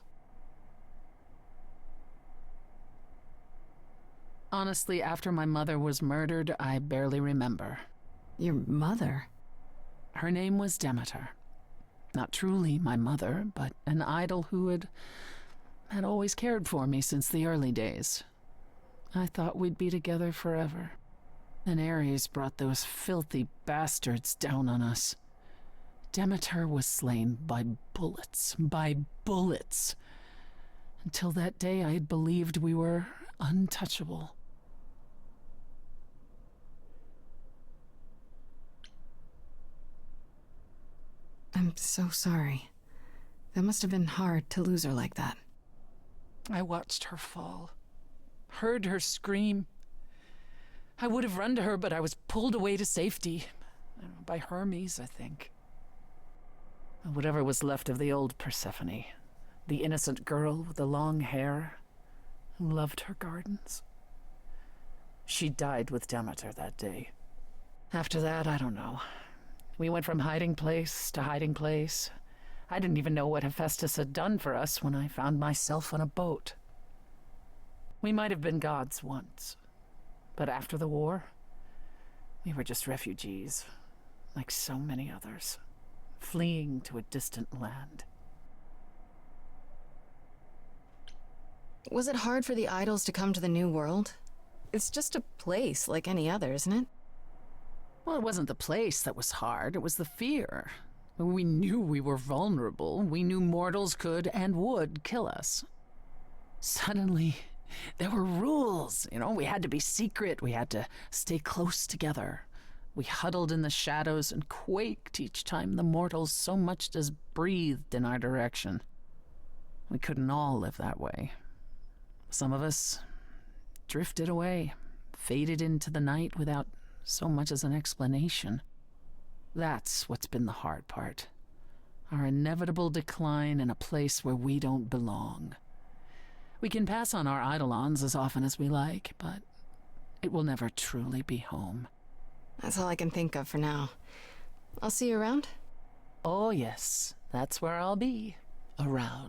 Honestly, after my mother was murdered, I barely remember. Your mother? Her name was Demeter. Not truly my mother, but an idol who had always cared for me since the early days. I thought we'd be together forever. And Ares brought those filthy bastards down on us. Demeter was slain by bullets. Until that day, I had believed we were untouchable. I'm so sorry. That must have been hard to lose her like that. I watched her fall, heard her scream. I would have run to her, but I was pulled away to safety. By Hermes, I think. Whatever was left of the old Persephone, the innocent girl with the long hair who loved her gardens. She died with Demeter that day. After that, I don't know. We went from hiding place to hiding place. I didn't even know what Hephaestus had done for us when I found myself on a boat. We might have been gods once, but after the war, we were just refugees, like so many others, fleeing to a distant land. Was it hard for the idols to come to the New World? It's just a place like any other, isn't it? Well, it wasn't the place that was hard, it was the fear. We knew we were vulnerable. We knew mortals could and would kill us. Suddenly, there were rules. We had to be secret. We had to stay close together. We huddled in the shadows and quaked each time the mortals so much as breathed in our direction. We couldn't all live that way. Some of us drifted away, faded into the night without so much as an explanation. That's what's been the hard part. Our inevitable decline in a place where we don't belong. We can pass on our eidolons as often as we like, but it will never truly be home. That's all I can think of for now. I'll see you around? Oh yes, that's where I'll be. Around.